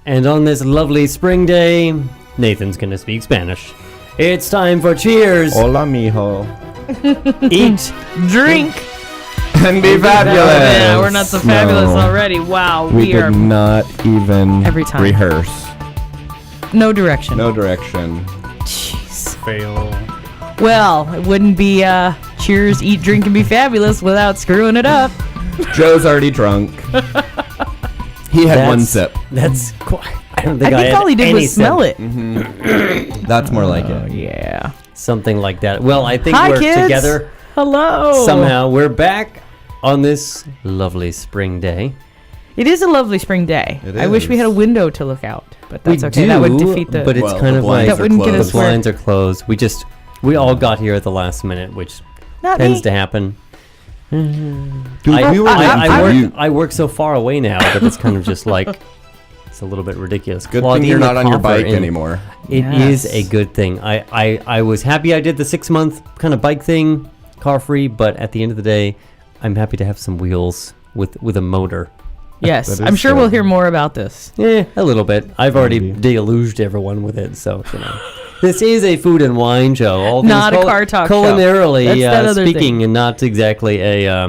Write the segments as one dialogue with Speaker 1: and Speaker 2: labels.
Speaker 1: And on this lovely spring day, Nathan's gonna speak Spanish. It's time for cheers.
Speaker 2: Hola, mijo.
Speaker 1: Eat,
Speaker 3: Drink.
Speaker 2: And be fabulous.
Speaker 3: Yeah, we're not so fabulous already. Wow,
Speaker 2: we
Speaker 3: are
Speaker 2: did not even
Speaker 3: every time
Speaker 2: rehearse.
Speaker 3: No direction.
Speaker 2: No direction.
Speaker 3: Jeez.
Speaker 4: Fail.
Speaker 3: Well, it wouldn't be cheers, eat, drink, and be fabulous without screwing it up.
Speaker 2: Joe's already drunk. He had one sip.
Speaker 1: That's quite. I don't think
Speaker 3: I think all he did
Speaker 1: any
Speaker 3: was smell
Speaker 1: sip.
Speaker 3: it.
Speaker 2: That's more like it.
Speaker 3: Yeah.
Speaker 1: Something like that. Well, I think
Speaker 3: Hi,
Speaker 1: we're
Speaker 3: kids.
Speaker 1: together.
Speaker 3: Hello.
Speaker 1: Somehow we're back on this lovely spring day.
Speaker 3: It is a lovely spring day.
Speaker 2: It
Speaker 3: I wish we
Speaker 2: is.
Speaker 3: had a window to look out, but that's
Speaker 1: we
Speaker 3: okay.
Speaker 1: do,
Speaker 3: That would defeat the.
Speaker 1: but it's
Speaker 2: Well,
Speaker 1: kind
Speaker 2: the
Speaker 1: of like
Speaker 2: blinds
Speaker 3: That wouldn't
Speaker 2: are
Speaker 3: get
Speaker 1: the
Speaker 3: us
Speaker 2: closed.
Speaker 3: where-
Speaker 1: blinds are closed. We all got here at the last minute, which
Speaker 3: Not
Speaker 1: tends
Speaker 3: me.
Speaker 1: to happen.
Speaker 2: Dude,
Speaker 1: I,
Speaker 2: we were
Speaker 1: I work so far away now that it's kind of just like it's a little bit ridiculous.
Speaker 2: Good thing you're
Speaker 1: Claudine
Speaker 2: not on your
Speaker 1: Coffer
Speaker 2: bike
Speaker 1: in-
Speaker 2: anymore.
Speaker 1: It is
Speaker 3: Yes.
Speaker 1: a good thing. I was happy I did the 6-month kind of bike thing, car free, but at the end of the day, I'm happy to have some wheels with a motor.
Speaker 3: Yes,
Speaker 2: That
Speaker 3: I'm
Speaker 2: is
Speaker 3: sure
Speaker 2: good.
Speaker 3: we'll hear more about this.
Speaker 1: Yeah, a little bit. I've already
Speaker 2: Maybe.
Speaker 1: deluged everyone with it, so you know. This is a food and wine show. All
Speaker 3: Not
Speaker 1: things
Speaker 3: a car talk show.
Speaker 1: culinarily
Speaker 3: That's that other
Speaker 1: speaking,
Speaker 3: thing.
Speaker 1: and not exactly a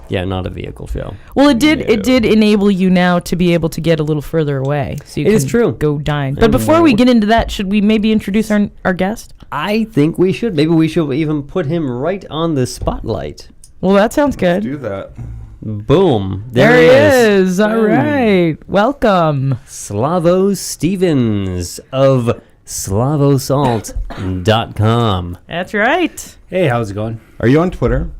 Speaker 1: not a vehicle show.
Speaker 3: Well, it did enable you now to be able to get a little further away, so you
Speaker 1: It
Speaker 3: can
Speaker 1: is true.
Speaker 3: go dine. But before we get into that, should we maybe introduce our guest?
Speaker 1: I think we should. Maybe we should even put him right on the spotlight.
Speaker 3: Well, that sounds good.
Speaker 2: Do that.
Speaker 1: Boom!
Speaker 3: There he is. All right, welcome.
Speaker 1: Slavo Stevens of SlavoSalt.com.
Speaker 3: That's right.
Speaker 4: Hey, how's it going?
Speaker 2: Are you on Twitter?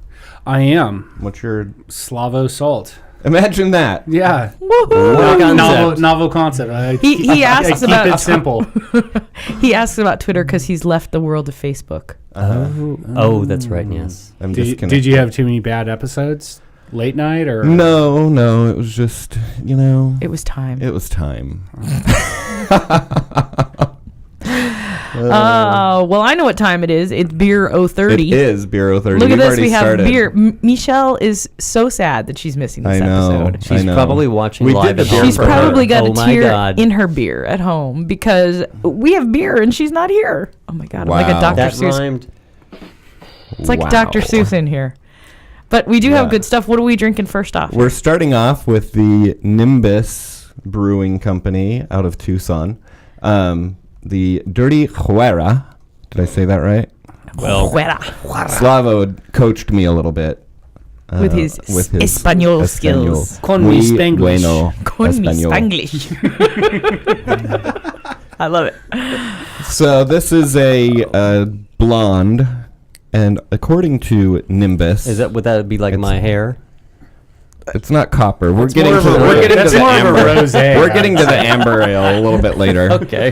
Speaker 4: I am
Speaker 2: What's your...
Speaker 4: Slavo Salt.
Speaker 2: Imagine that.
Speaker 4: Yeah.
Speaker 3: Woohoo!
Speaker 4: Novel concept.
Speaker 3: He asks
Speaker 4: I keep
Speaker 3: about
Speaker 4: it simple.
Speaker 3: he asks about Twitter because he's left the world of Facebook.
Speaker 1: Oh, that's right. Yes.
Speaker 2: I'm
Speaker 4: Did you have too many bad episodes late night or?
Speaker 2: No. It was just,
Speaker 3: It was time.
Speaker 2: it was time.
Speaker 3: Well, I know what time it is. It's beer 030.
Speaker 2: It is Bureau 30.
Speaker 3: Look at
Speaker 2: We've
Speaker 3: this.
Speaker 2: already
Speaker 3: We have
Speaker 2: started.
Speaker 3: beer. Michelle is so sad that she's missing this
Speaker 2: I know.
Speaker 3: episode.
Speaker 1: She's
Speaker 2: I know.
Speaker 1: probably watching
Speaker 2: We
Speaker 1: live
Speaker 2: did
Speaker 1: at
Speaker 2: the beer
Speaker 1: home.
Speaker 3: She's
Speaker 2: for
Speaker 3: probably
Speaker 2: her.
Speaker 3: got
Speaker 1: Oh
Speaker 3: a
Speaker 1: my
Speaker 3: tear
Speaker 1: God.
Speaker 3: in her beer at home because we have beer and she's not here. Oh my God. I'm like a
Speaker 2: Wow.
Speaker 3: Dr.
Speaker 1: That
Speaker 3: Seuss.
Speaker 1: rhymed.
Speaker 3: It's like
Speaker 2: Wow.
Speaker 3: Dr. Seuss in here. But we do have
Speaker 2: Yeah.
Speaker 3: good stuff. What are we drinking first off?
Speaker 2: We're starting off with the Nimbus Brewing Company out of Tucson. The Dirty Juera. Did I say that right?
Speaker 1: Well,
Speaker 3: Fuera.
Speaker 2: Slavo coached me a little bit.
Speaker 3: With his Espanol skills.
Speaker 4: Con mi Spanglish.
Speaker 2: Bueno
Speaker 3: Con mi
Speaker 2: Espanol.
Speaker 3: Spanglish. I love it.
Speaker 2: So this is a blonde, and according to Nimbus,
Speaker 1: would that be like
Speaker 2: It's-
Speaker 1: my hair?
Speaker 2: it's not copper. We're
Speaker 4: That's
Speaker 2: getting
Speaker 4: more
Speaker 2: to
Speaker 4: of a
Speaker 2: the,
Speaker 4: ro-
Speaker 2: we're getting to
Speaker 4: that's
Speaker 2: the
Speaker 4: more of a
Speaker 2: amber.
Speaker 4: rosé,
Speaker 2: We're getting to the amber ale a little bit later.
Speaker 1: Okay.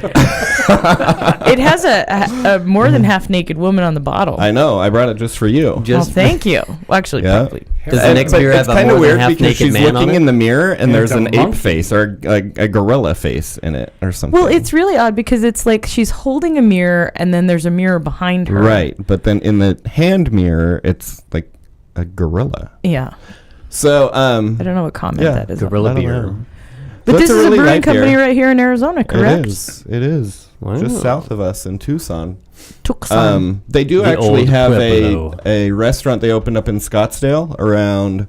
Speaker 3: It has a more than half naked woman on the bottle.
Speaker 2: I know. I brought it just for you.
Speaker 3: Well,
Speaker 1: Just
Speaker 3: thank you. Well, actually,
Speaker 2: Yeah.
Speaker 3: probably.
Speaker 1: does the next
Speaker 2: But
Speaker 1: beer
Speaker 2: it's
Speaker 1: have a
Speaker 2: kind of
Speaker 1: more than
Speaker 2: weird
Speaker 1: half
Speaker 2: because
Speaker 1: naked
Speaker 2: she's
Speaker 1: man
Speaker 2: looking
Speaker 1: on
Speaker 2: in
Speaker 1: it?
Speaker 2: the mirror and there's
Speaker 4: it's a
Speaker 2: an ape
Speaker 4: monkey.
Speaker 2: face or a gorilla face in it or something.
Speaker 3: Well, it's really odd because it's like she's holding a mirror and then there's a mirror behind her.
Speaker 2: right, but then in the hand mirror, it's like a gorilla.
Speaker 3: Yeah.
Speaker 2: So,
Speaker 3: I don't know what comment
Speaker 2: Yeah,
Speaker 3: that is.
Speaker 1: Gorilla
Speaker 2: I don't
Speaker 1: beer.
Speaker 2: know.
Speaker 3: But
Speaker 2: So
Speaker 3: this
Speaker 2: it's
Speaker 3: is a
Speaker 2: really
Speaker 3: brewing
Speaker 2: light
Speaker 3: company
Speaker 2: beer.
Speaker 3: right here in Arizona, correct?
Speaker 2: It is.
Speaker 1: Wow.
Speaker 2: Just south of us in Tucson.
Speaker 3: Tucson.
Speaker 2: They do
Speaker 1: The
Speaker 2: actually
Speaker 1: old
Speaker 2: have
Speaker 1: Pueblo.
Speaker 2: a restaurant they opened up in Scottsdale around,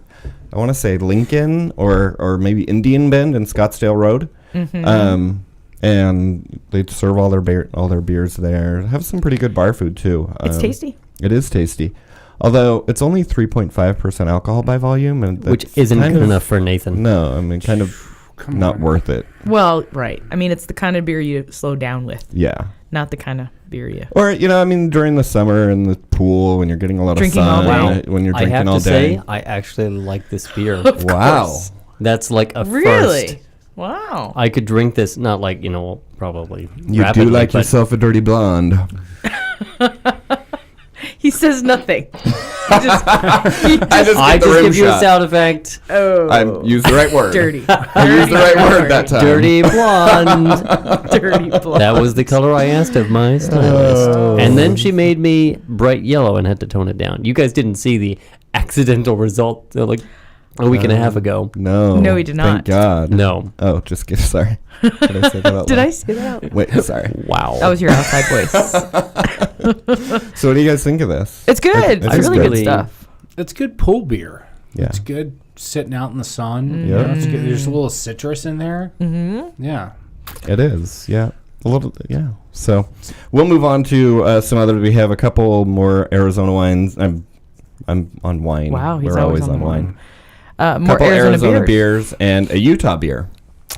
Speaker 2: I want to say Lincoln or maybe Indian Bend and Scottsdale Road.
Speaker 3: Mm-hmm.
Speaker 2: And they serve all their beers there. Have some pretty good bar food too.
Speaker 3: It's tasty.
Speaker 2: It is tasty. Although it's only 3.5% alcohol by volume, and
Speaker 1: Which
Speaker 2: that's
Speaker 1: isn't
Speaker 2: kind
Speaker 1: good
Speaker 2: of-
Speaker 1: enough for Nathan.
Speaker 2: No, I mean, kind of
Speaker 4: Come
Speaker 2: not
Speaker 4: on.
Speaker 2: worth it.
Speaker 3: Well, right. I mean, it's the kind of beer you slow down with,
Speaker 2: Yeah.
Speaker 3: not the kind of beer you.
Speaker 2: Or, I mean, during the summer in the pool when you're getting a lot
Speaker 3: Drinking
Speaker 2: of
Speaker 3: all
Speaker 2: sun,
Speaker 3: day.
Speaker 2: when you're
Speaker 1: I have
Speaker 2: drinking
Speaker 1: to
Speaker 2: all day.
Speaker 1: say, I actually like this beer.
Speaker 3: Of
Speaker 2: Wow.
Speaker 3: course.
Speaker 1: That's like a
Speaker 3: Really?
Speaker 1: first.
Speaker 3: Wow.
Speaker 1: I could drink this, not like, probably
Speaker 2: You
Speaker 1: rapidly,
Speaker 2: do like
Speaker 1: but
Speaker 2: yourself a dirty blonde.
Speaker 3: He says nothing.
Speaker 2: I just
Speaker 1: I just give you a sound effect.
Speaker 2: I used the right word.
Speaker 3: Dirty.
Speaker 2: I used the right word that time.
Speaker 1: Dirty blonde.
Speaker 3: Dirty blood.
Speaker 1: That was the color I asked of my stylist. And then she made me bright yellow and had to tone it down. You guys didn't see the accidental result. Like a week and a half ago.
Speaker 2: No.
Speaker 3: No, he did
Speaker 2: Thank
Speaker 3: not.
Speaker 2: God.
Speaker 1: No.
Speaker 2: Oh, just kidding. Sorry. Did I say that out
Speaker 3: Did
Speaker 2: loud?
Speaker 3: I say that?
Speaker 2: Wait, sorry.
Speaker 1: Wow.
Speaker 3: That was your outside voice.
Speaker 2: So what do you guys think of this?
Speaker 3: It's good. It's really good
Speaker 1: really-
Speaker 3: stuff.
Speaker 4: It's good pool beer.
Speaker 2: Yeah.
Speaker 4: It's good sitting out in the sun.
Speaker 3: Mm-hmm.
Speaker 4: You know, it's good. There's a little citrus in there. Mm-hmm. Yeah.
Speaker 2: It is, yeah. A little, yeah. So we'll move on to some other. We have a couple more Arizona wines. I'm on wine.
Speaker 3: Wow, he's
Speaker 2: We're
Speaker 3: always
Speaker 2: always
Speaker 3: on
Speaker 2: on wine.
Speaker 3: More
Speaker 2: Couple
Speaker 3: Arizona, beers.
Speaker 2: beers and a Utah beer.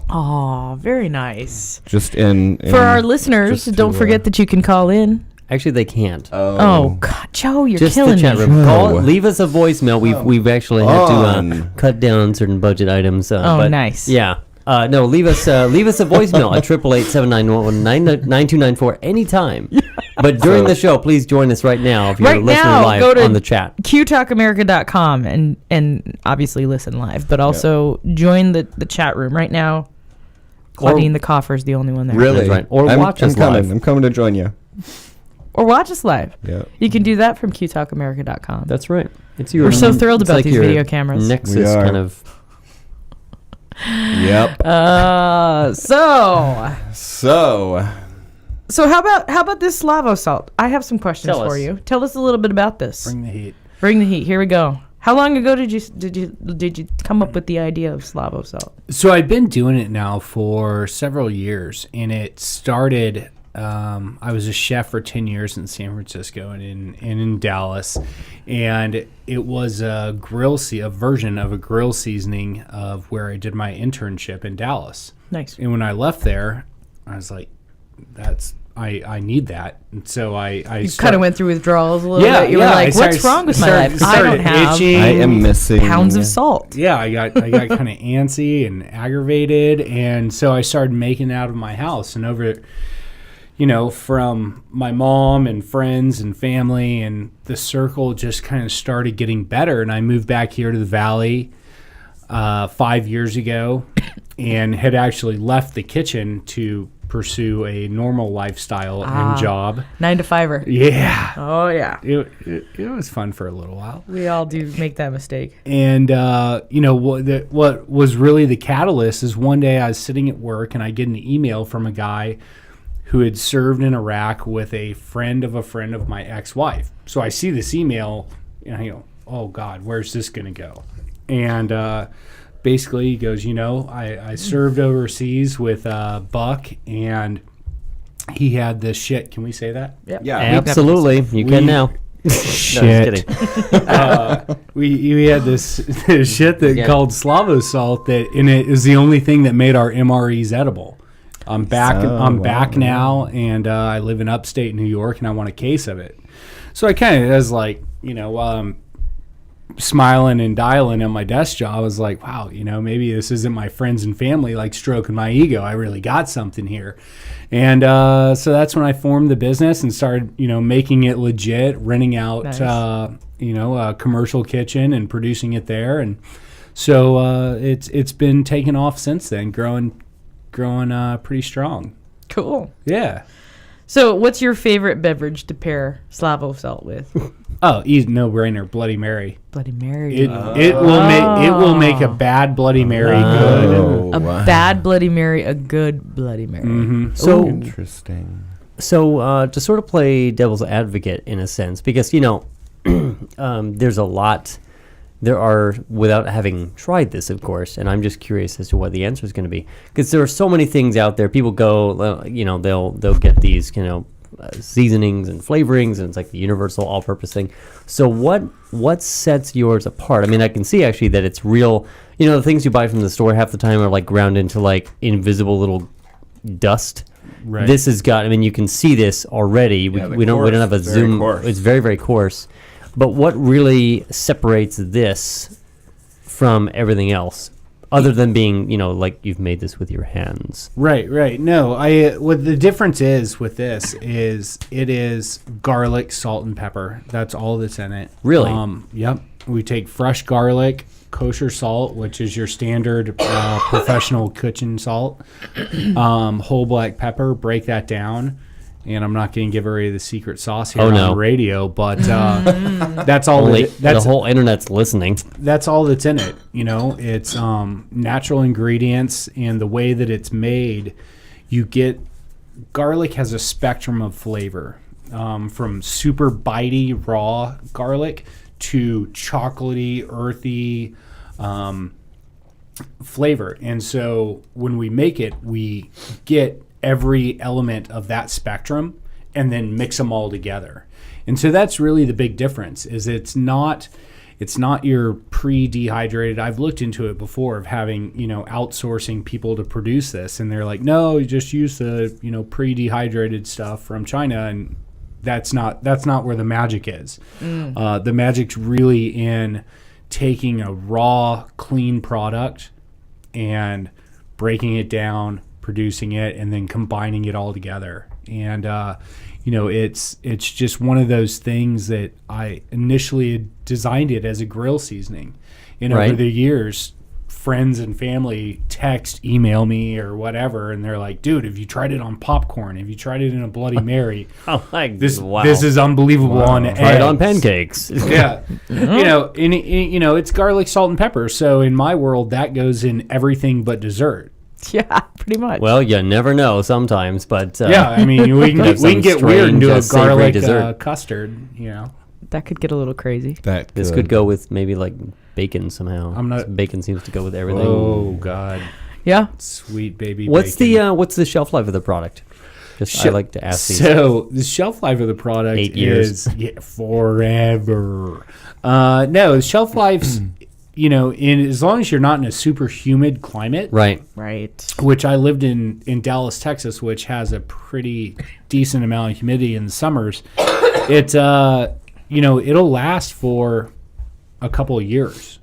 Speaker 3: Oh, very nice.
Speaker 2: Just in
Speaker 3: For our listeners,
Speaker 2: just
Speaker 3: don't
Speaker 2: to,
Speaker 3: forget that you can call in.
Speaker 1: Actually, they can't.
Speaker 3: Oh, God, Joe, you're
Speaker 1: Just
Speaker 3: killing
Speaker 1: the chat
Speaker 3: me.
Speaker 1: room. Call,
Speaker 2: Joe.
Speaker 1: leave us a voicemail. We've actually had to
Speaker 2: On.
Speaker 1: cut down certain budget items.
Speaker 3: Oh,
Speaker 1: but
Speaker 3: nice.
Speaker 1: Yeah. No, leave us a voicemail at 888-791-9294 anytime. But during the show, please join us right now if you're
Speaker 3: Right
Speaker 1: listening
Speaker 3: now,
Speaker 1: live
Speaker 3: go to
Speaker 1: on the chat.
Speaker 3: qtalkamerica.com and obviously listen live, but also join the chat room right now. Claudine the Coffer is the only one there.
Speaker 2: Really?
Speaker 1: That's right. Or watch us
Speaker 2: coming.
Speaker 1: live.
Speaker 2: I'm coming to join you.
Speaker 3: Or watch us live.
Speaker 2: Yeah.
Speaker 3: You can do that from qtalkamerica.com.
Speaker 1: That's right. It's your.
Speaker 3: We're so thrilled
Speaker 1: it's
Speaker 3: about
Speaker 1: like
Speaker 3: these
Speaker 1: your
Speaker 3: video cameras.
Speaker 2: We
Speaker 1: Nexus
Speaker 2: are.
Speaker 1: kind of.
Speaker 2: Yep.
Speaker 3: So how about this Slavo salt? I have some questions
Speaker 1: Tell
Speaker 3: for
Speaker 1: us.
Speaker 3: you. Tell us a little bit about this.
Speaker 4: Bring the heat.
Speaker 3: Bring the heat. Here we go. How long ago did you come up with the idea of Slavo salt?
Speaker 4: So I've been doing it now for several years, and it started. I was a chef for 10 years in San Francisco and in Dallas, and it was a version of a grill seasoning of where I did my internship in Dallas.
Speaker 3: Nice.
Speaker 4: And when I left there, I was like, I need that. And so I
Speaker 3: You kind of went through withdrawals a little
Speaker 4: Yeah,
Speaker 3: bit. You
Speaker 4: yeah,
Speaker 3: were
Speaker 4: I
Speaker 3: like, what's
Speaker 4: started-
Speaker 3: wrong with my
Speaker 4: started-
Speaker 3: life? I don't
Speaker 4: started
Speaker 3: have
Speaker 4: itching.
Speaker 2: I am missing
Speaker 3: pounds of salt.
Speaker 4: Yeah, I got kind of antsy and aggravated, and so I started making it out of my house. And over, from my mom and friends and family, and the circle just kind of started getting better. And I moved back here to the Valley 5 years ago, and had actually left the kitchen to pursue a normal lifestyle and job.
Speaker 3: 9 to 5er.
Speaker 4: Yeah,
Speaker 3: Oh, yeah.
Speaker 4: it was fun for a little while.
Speaker 3: We all do make that mistake.
Speaker 4: And what was really the catalyst is one day I was sitting at work and I get an email from a guy who had served in Iraq with a friend of my ex-wife. So I see this email and I go, oh God, where's this going to go? And basically he goes, I served overseas with Buck, and he had this shit. Can we say that?
Speaker 3: Yep.
Speaker 2: Yeah.
Speaker 1: Absolutely. You can now.
Speaker 4: Shit.
Speaker 1: No, just kidding.
Speaker 4: We had this shit that
Speaker 1: Yeah.
Speaker 4: called Slavo salt that, and it is the only thing that made our MREs edible. I'm back. I'm back now, and I live in upstate New York, and I want a case of it. So I kind of was like, smiling and dialing at my desk job. I was like, wow, maybe this isn't my friends and family like stroking my ego. I really got something here. And so that's when I formed the business and started, making it legit, renting out,
Speaker 3: Nice.
Speaker 4: a commercial kitchen and producing it there. And so it's been taking off since then, growing pretty strong.
Speaker 3: Cool.
Speaker 4: Yeah.
Speaker 3: So what's your favorite beverage to pair Slavo salt with?
Speaker 4: Oh, easy, no brainer, Bloody Mary.
Speaker 3: Bloody Mary.
Speaker 4: It will make a bad Bloody Mary good.
Speaker 2: Oh,
Speaker 3: A
Speaker 2: wow.
Speaker 3: bad Bloody Mary, a good Bloody Mary.
Speaker 4: Mm-hmm.
Speaker 1: So,
Speaker 2: Interesting.
Speaker 1: to sort of play devil's advocate in a sense, because there's a lot. There are, without having tried this, of course, and I'm just curious as to what the answer is going to be, because there are so many things out there. People go, they'll get these, seasonings and flavorings, and it's like the universal all-purpose thing. So what sets yours apart? I mean, I can see actually that it's real. The things you buy from the store half the time are like ground into like invisible little dust.
Speaker 4: Right.
Speaker 1: This has got. I mean, you can see this already.
Speaker 2: Yeah, the
Speaker 1: we don't have a
Speaker 2: coarse, very
Speaker 1: zoom.
Speaker 2: coarse.
Speaker 1: It's very, very coarse. But what really separates this from everything else, other than being, like you've made this with your hands?
Speaker 4: Right. No, what the difference is with this is it is garlic, salt, and pepper. That's all that's in it.
Speaker 1: Really?
Speaker 4: Yep. We take fresh garlic, kosher salt, which is your standard professional kitchen salt, whole black pepper, break that down, And I'm not going to give away the secret sauce here
Speaker 1: Oh,
Speaker 4: on
Speaker 1: no.
Speaker 4: the radio, but that's all.
Speaker 1: Only
Speaker 4: That's
Speaker 1: the whole internet's listening.
Speaker 4: that's all that's in it. You know, it's natural ingredients, and the way that it's made, you get garlic has a spectrum of flavor, from super bitey raw garlic to chocolatey, earthy flavor. And so when we make it, we get every element of that spectrum and then mix them all together. And so that's really the big difference. Is it's not your pre-dehydrated. I've looked into it before of having, outsourcing people to produce this, and they're like, no, you just use the, pre-dehydrated stuff from China, and that's not where the magic is. The magic's really in taking a raw, clean product and breaking it down, producing it, and then combining it all together. And it's just one of those things that I initially designed it as a grill seasoning. And over the years, friends and family email me or whatever, and they're like, dude, have you tried it on popcorn? Have you tried it in a Bloody Mary?
Speaker 1: Oh, like
Speaker 4: This
Speaker 1: wow.
Speaker 4: this is unbelievable on eggs.
Speaker 1: Try it on pancakes.
Speaker 4: Yeah. It's garlic, salt, and pepper. So in my world, that goes in everything but dessert.
Speaker 3: Yeah, pretty much.
Speaker 1: Well, you never know sometimes, but
Speaker 4: Yeah, I mean, we can
Speaker 1: some
Speaker 4: get weird and do a
Speaker 1: strange, savory
Speaker 4: garlic
Speaker 1: dessert.
Speaker 4: custard.
Speaker 3: That could get a little crazy.
Speaker 1: this could go with maybe like bacon somehow.
Speaker 4: I'm not-
Speaker 1: Bacon seems to go with everything.
Speaker 4: Oh God,
Speaker 3: Yeah.
Speaker 4: sweet baby.
Speaker 1: What's
Speaker 4: bacon.
Speaker 1: what's the shelf life of the product? Just I like to ask these.
Speaker 4: So the shelf life of the product
Speaker 1: 8 years.
Speaker 4: is forever. No, the shelf life's in as long as you're not in a super humid climate.
Speaker 1: Right.
Speaker 3: Right.
Speaker 4: Which I lived in Dallas, Texas, which has a pretty decent amount of humidity in the summers. It it'll last for a couple of years.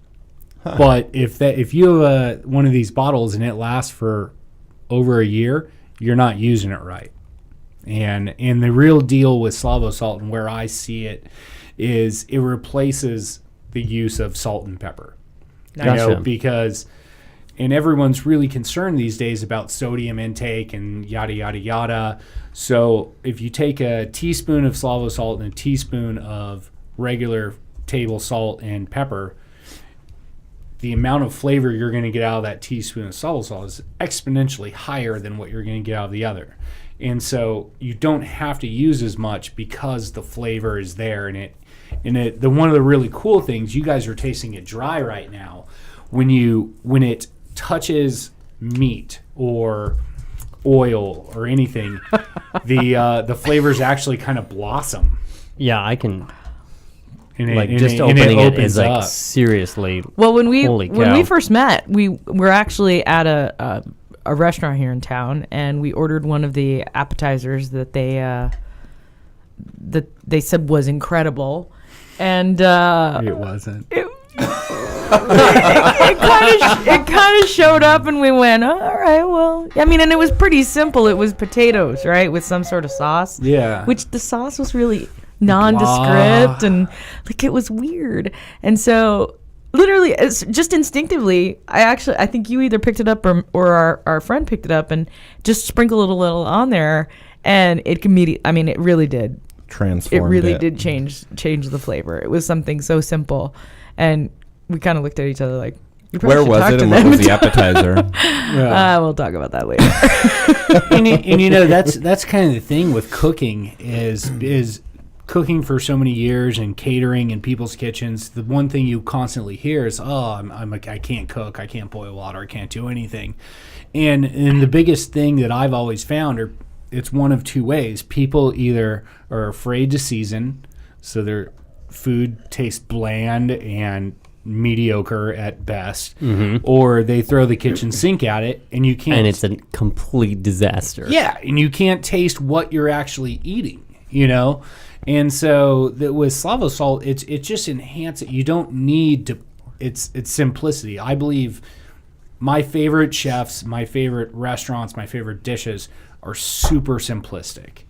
Speaker 4: But if you have one of these bottles and it lasts for over a year, you're not using it right. And the real deal with Slavo salt, and where I see it, is it replaces the use of salt and pepper.
Speaker 1: Gotcha.
Speaker 4: Because everyone's really concerned these days about sodium intake and yada, yada, yada. So if you take a teaspoon of Slavo salt and a teaspoon of regular table salt and pepper, the amount of flavor you're going to get out of that teaspoon of Slavo salt is exponentially higher than what you're going to get out of the other. And so you don't have to use as much because the flavor is there. And one of the really cool things, you guys are tasting it dry right now. When it touches meat or oil or anything, the flavors actually kind of blossom.
Speaker 1: Yeah, I can.
Speaker 4: And
Speaker 1: Just opening it is like seriously.
Speaker 3: Well, when
Speaker 1: Holy
Speaker 3: we
Speaker 1: cow.
Speaker 3: first met, we were actually at a restaurant here in town, and we ordered one of the appetizers that they said was incredible, and
Speaker 4: it wasn't.
Speaker 3: it kind of showed up, and we went, all right, well, I mean, and it was pretty simple. It was potatoes, right, with some sort of sauce.
Speaker 4: Yeah.
Speaker 3: Which the sauce was really nondescript, and like it was weird. And so, literally, it's just instinctively, I think you either picked it up or our friend picked it up and just sprinkled a little on there, and it immediately, I mean, it really did.
Speaker 2: Transformed
Speaker 3: It really did change the flavor. It was something so simple, and we kind of looked at each other like, we probably
Speaker 2: Where
Speaker 3: should
Speaker 2: was
Speaker 3: talk
Speaker 2: it
Speaker 3: to
Speaker 2: and what
Speaker 3: them.
Speaker 2: was the appetizer?
Speaker 3: We'll talk about that later.
Speaker 4: and that's kind of the thing with cooking is cooking for so many years and catering in people's kitchens. The one thing you constantly hear is, I can't cook, I can't boil water, I can't do anything. And the biggest thing that I've always found it's one of two ways. People either are afraid to season, so their food tastes bland and mediocre at best, or they throw the kitchen sink at it and you can't.
Speaker 1: And it's a complete disaster.
Speaker 4: Yeah, and you can't taste what you're actually eating, And so with Slavo salt, it just enhances it. You don't need to. It's simplicity. I believe my favorite chefs, my favorite restaurants, my favorite dishes are super simplistic.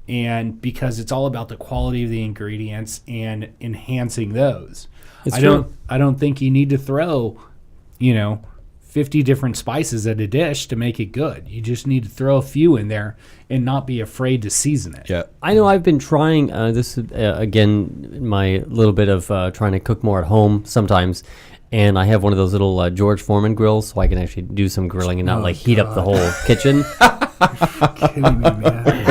Speaker 4: And because it's all about the quality of the ingredients and enhancing those.
Speaker 1: It's
Speaker 4: I
Speaker 1: true.
Speaker 4: don't think you need to throw, 50 different spices at a dish to make it good. You just need to throw a few in there and not be afraid to season it.
Speaker 2: Yeah.
Speaker 1: I know I've been trying this again, my little bit of trying to cook more at home sometimes. And I have one of those little George Foreman grills, so I can actually do some grilling and not like heat up the whole kitchen.
Speaker 4: Kidding me, man.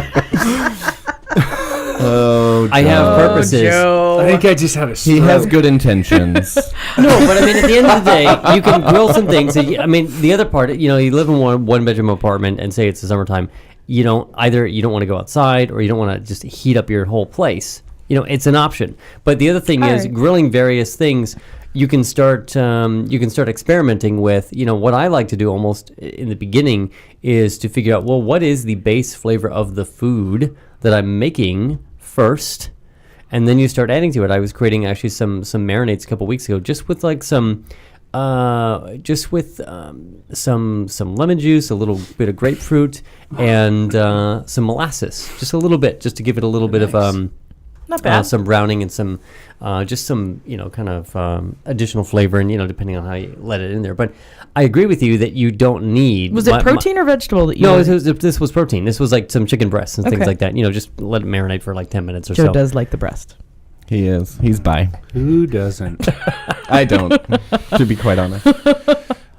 Speaker 2: Oh,
Speaker 1: I have purposes.
Speaker 4: I think I just had a stroke.
Speaker 2: He has good intentions.
Speaker 1: No, but I mean, at the end of the day, you can grill some things. I mean, the other part, you live in one bedroom apartment, and say it's the summertime. You don't want to go outside, or you don't want to just heat up your whole place. It's an option. But the other thing is grilling various things. You can start experimenting with. What I like to do almost in the beginning is to figure out, well, what is the base flavor of the food that I'm making first, and then you start adding to it. I was creating actually some marinades a couple weeks ago, just with like some lemon juice, a little bit of grapefruit, and some molasses, just a little bit, just to give it a little bit of
Speaker 3: Not bad.
Speaker 1: some browning and some just some kind of additional flavor, and depending on how you let it in there. But I agree with you that you don't need.
Speaker 3: Was it protein or vegetable that you?
Speaker 1: No, this was protein. This was like some chicken breasts and things
Speaker 3: Okay.
Speaker 1: like that. Just let it marinate for like 10 minutes or
Speaker 3: Joe
Speaker 1: so.
Speaker 3: does like the breast.
Speaker 2: He is. He's bi.
Speaker 4: Who doesn't?
Speaker 2: I don't, to be quite honest.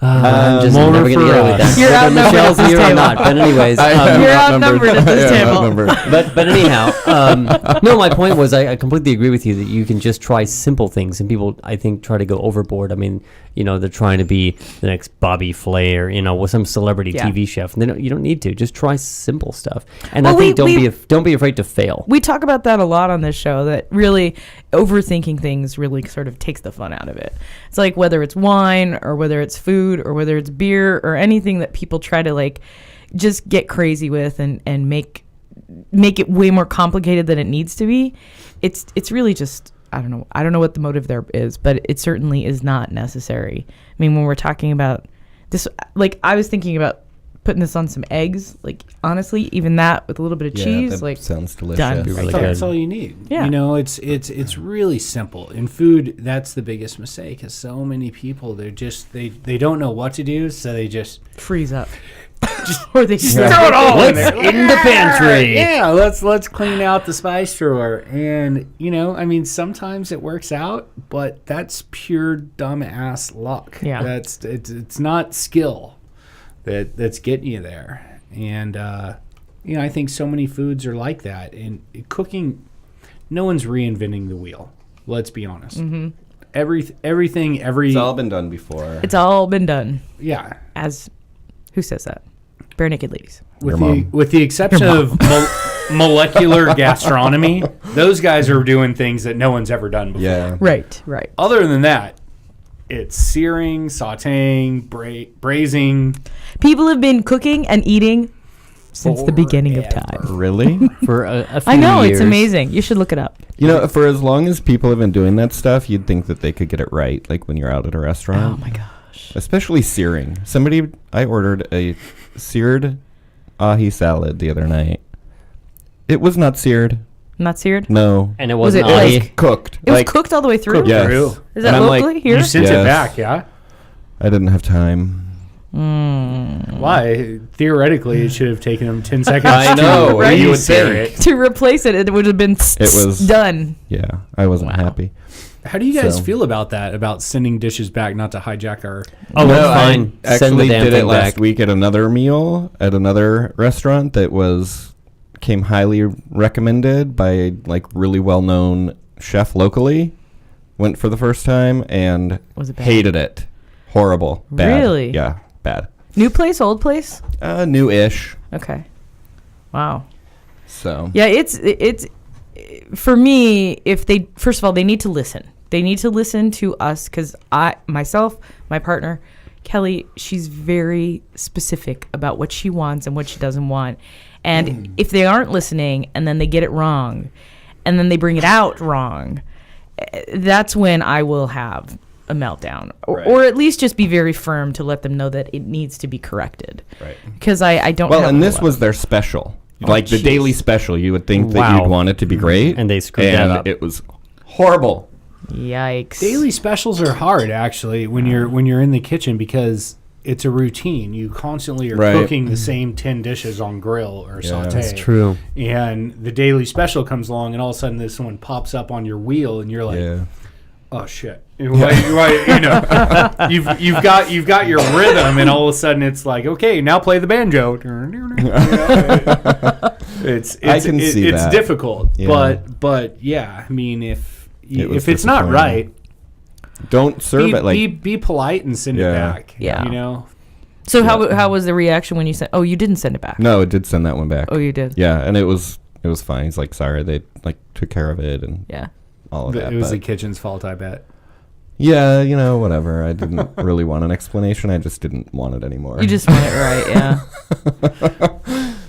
Speaker 1: I'm just
Speaker 4: more
Speaker 1: never going to
Speaker 4: for
Speaker 1: get away with
Speaker 4: us.
Speaker 1: that.
Speaker 3: You're
Speaker 1: Whether
Speaker 3: outnumbered
Speaker 1: Michelle's
Speaker 3: at this
Speaker 1: here or
Speaker 3: table.
Speaker 1: not. But anyways,
Speaker 3: You're outnumbered at this
Speaker 2: I am
Speaker 3: table.
Speaker 2: outnumbered.
Speaker 1: but anyhow, no, my point was I completely agree with you that you can just try simple things, and people, I think, try to go overboard. I mean, they're trying to be the next Bobby Flay or with some celebrity
Speaker 3: Yeah.
Speaker 1: TV chef. And you don't need to. Just try simple stuff. And
Speaker 3: Well,
Speaker 1: I think
Speaker 3: we-
Speaker 1: don't be afraid to fail.
Speaker 3: We talk about that a lot on this show, that really overthinking things really sort of takes the fun out of it. It's like whether it's wine or whether it's food or whether it's beer or anything that people try to like just get crazy with and make it way more complicated than it needs to be. It's really just, I don't know what the motive there is, but it certainly is not necessary. I mean, when we're talking about this, like I was thinking about putting this on some eggs, like honestly, even that with a little bit of cheese,
Speaker 2: that
Speaker 3: like
Speaker 2: sounds delicious.
Speaker 3: done.
Speaker 1: Be really
Speaker 3: Right there.
Speaker 1: good.
Speaker 4: That's all you need.
Speaker 3: Yeah.
Speaker 4: It's really simple. In food, that's the biggest mistake. Is so many people they don't know what to do, so they just
Speaker 3: freeze up. Or they
Speaker 4: throw it all in there.
Speaker 1: in the pantry.
Speaker 4: Yeah, let's clean out the spice drawer. And I mean, sometimes it works out, but that's pure dumbass luck.
Speaker 3: Yeah.
Speaker 4: It's not skill that's getting you there. And I think so many foods are like that. And cooking, no one's reinventing the wheel. Let's be honest.
Speaker 3: Mm-hmm.
Speaker 4: Everything.
Speaker 2: It's all been done before.
Speaker 3: It's all been done.
Speaker 4: Yeah.
Speaker 3: As who says that? Bare naked ladies.
Speaker 2: Your mom.
Speaker 4: With the exception of molecular gastronomy, those guys are doing things that no one's ever done before.
Speaker 2: Yeah.
Speaker 3: Right.
Speaker 4: Other than that, it's searing, sautéing, braising.
Speaker 3: People have been cooking and eating since the beginning of time.
Speaker 2: Really?
Speaker 1: For a few
Speaker 3: I know,
Speaker 1: years.
Speaker 3: it's amazing. You should look it up.
Speaker 2: For as long as people have been doing that stuff, you'd think that they could get it right, like when you're out at a restaurant.
Speaker 3: Oh my gosh.
Speaker 2: Especially searing. I ordered a seared ahi salad the other night. It was not seared.
Speaker 3: Not seared?
Speaker 2: No.
Speaker 1: And it
Speaker 3: Was
Speaker 1: wasn't
Speaker 3: it
Speaker 1: ahi.
Speaker 3: like-
Speaker 2: Cooked.
Speaker 3: It was cooked all the way through?
Speaker 4: Cooked
Speaker 2: Yes.
Speaker 4: through.
Speaker 3: Is that
Speaker 2: And I'm like,
Speaker 3: locally here?
Speaker 4: You sent
Speaker 2: Yes.
Speaker 4: it back, yeah?
Speaker 2: I didn't have time.
Speaker 4: Why? Theoretically, it should have taken them 10 seconds.
Speaker 2: I know,
Speaker 4: to
Speaker 2: right? You would
Speaker 4: re-sear
Speaker 2: think.
Speaker 4: it.
Speaker 3: To replace it, it would have been
Speaker 2: It was-
Speaker 3: done.
Speaker 2: Yeah, I wasn't
Speaker 3: Wow.
Speaker 2: happy.
Speaker 4: How do you guys
Speaker 2: So-
Speaker 4: feel about that? About sending dishes back, not to hijack our.
Speaker 1: Oh, that's fine.
Speaker 2: I
Speaker 1: Send the
Speaker 2: actually
Speaker 1: damn
Speaker 2: did it
Speaker 1: thing
Speaker 2: last
Speaker 1: back.
Speaker 2: week at another meal at another restaurant that came highly recommended by like really well-known chef locally. Went for the first time and
Speaker 3: Was it bad?
Speaker 2: hated it. Horrible. Bad.
Speaker 3: Really?
Speaker 2: Yeah, bad.
Speaker 3: New place, old place?
Speaker 2: New-ish.
Speaker 3: Okay. Wow.
Speaker 2: So
Speaker 3: Yeah, it's for me, if they, first of all, they need to listen. They need to listen to us because my partner, Kelly, she's very specific about what she wants and what she doesn't want. And if they aren't listening and then they get it wrong and then they bring it out wrong, that's when I will have a meltdown
Speaker 2: Right.
Speaker 3: or at least just be very firm to let them know that it needs to be corrected.
Speaker 2: Right.
Speaker 3: Because I don't
Speaker 2: Well,
Speaker 3: have
Speaker 2: and
Speaker 3: a
Speaker 2: this
Speaker 3: lot
Speaker 2: was
Speaker 3: of-
Speaker 2: their special. Like the
Speaker 3: jeez.
Speaker 2: daily special, you would think that
Speaker 1: Wow.
Speaker 2: you'd want it to be great.
Speaker 1: And they screwed that up.
Speaker 2: It was horrible.
Speaker 3: Yikes.
Speaker 4: Daily specials are hard, actually, when you're in the kitchen because it's a routine. You constantly are
Speaker 2: Right.
Speaker 4: cooking the same 10 dishes on grill or saute.
Speaker 1: That's true.
Speaker 4: And the daily special comes along, and all of a sudden this one pops up on your wheel, and you're like,
Speaker 2: Yeah.
Speaker 4: oh shit! You've got your rhythm, and all of a sudden it's like, okay, now play the banjo. It's
Speaker 2: I can see
Speaker 4: it's
Speaker 2: that.
Speaker 4: difficult,
Speaker 2: Yeah.
Speaker 4: but yeah, I mean if
Speaker 2: was
Speaker 4: it's not
Speaker 2: disappointing.
Speaker 4: right,
Speaker 2: Don't serve it like.
Speaker 4: be polite and send it
Speaker 2: Yeah.
Speaker 4: back.
Speaker 3: Yeah.
Speaker 4: You know.
Speaker 3: So how was the reaction when you sent? Oh, you didn't send it back.
Speaker 2: No, it did send that one back.
Speaker 3: Oh, you did.
Speaker 2: Yeah, and it was fine. He's like, sorry, they like took care of it and
Speaker 3: Yeah.
Speaker 2: all of that.
Speaker 4: It was
Speaker 2: but-
Speaker 4: the kitchen's fault, I bet.
Speaker 2: Yeah, whatever. I didn't really want an explanation. I just didn't want it anymore.
Speaker 3: You just want it right. Yeah.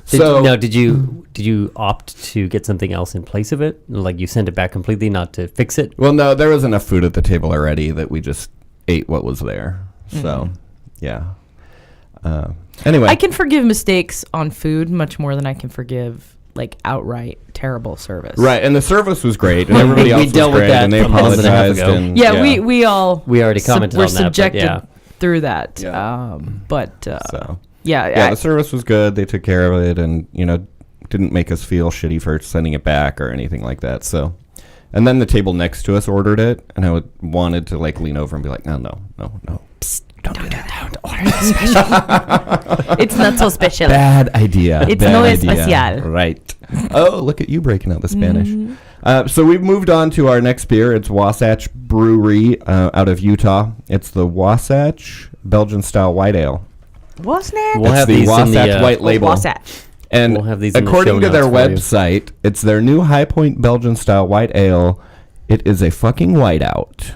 Speaker 1: Did you opt to get something else in place of it? Like you sent it back completely, not to fix it?
Speaker 2: Well, no, there was enough food at the table already that we just ate what was there. So, yeah. Anyway,
Speaker 3: I can forgive mistakes on food much more than I can forgive like outright terrible service.
Speaker 2: right, and the service was great, and everybody
Speaker 1: We
Speaker 2: else was
Speaker 1: dealt with
Speaker 2: great,
Speaker 1: that
Speaker 2: and they
Speaker 1: a month and a half
Speaker 2: apologized.
Speaker 1: ago.
Speaker 2: And
Speaker 3: Yeah, we all
Speaker 1: We already commented
Speaker 3: we're
Speaker 1: on that. But
Speaker 3: subjected
Speaker 1: yeah.
Speaker 3: through that.
Speaker 2: Yeah.
Speaker 3: So
Speaker 2: yeah,
Speaker 3: yeah,
Speaker 2: the service was good. They took care of it, and didn't make us feel shitty for sending it back or anything like that. So, and then the table next to us ordered it, and I wanted to like lean over and be like, no, Psst, don't do that.
Speaker 3: it's not so special.
Speaker 2: Bad idea.
Speaker 3: It's
Speaker 2: Bad
Speaker 3: no
Speaker 2: idea.
Speaker 3: especial.
Speaker 2: Right. Oh, look at you breaking out the Spanish.
Speaker 3: Mm-hmm.
Speaker 2: So we've moved on to our next beer. It's Wasatch Brewery out of Utah. It's the Wasatch Belgian style white ale.
Speaker 3: Wasn't it?
Speaker 1: We'll
Speaker 2: It's
Speaker 1: have
Speaker 2: the
Speaker 1: these in
Speaker 2: Wasatch
Speaker 1: the,
Speaker 2: white label.
Speaker 3: Wasatch.
Speaker 2: And
Speaker 1: We'll have these in the
Speaker 2: according
Speaker 1: show
Speaker 2: to their
Speaker 1: notes for you.
Speaker 2: website, it's their new High Point Belgian style white ale. It is a fucking whiteout.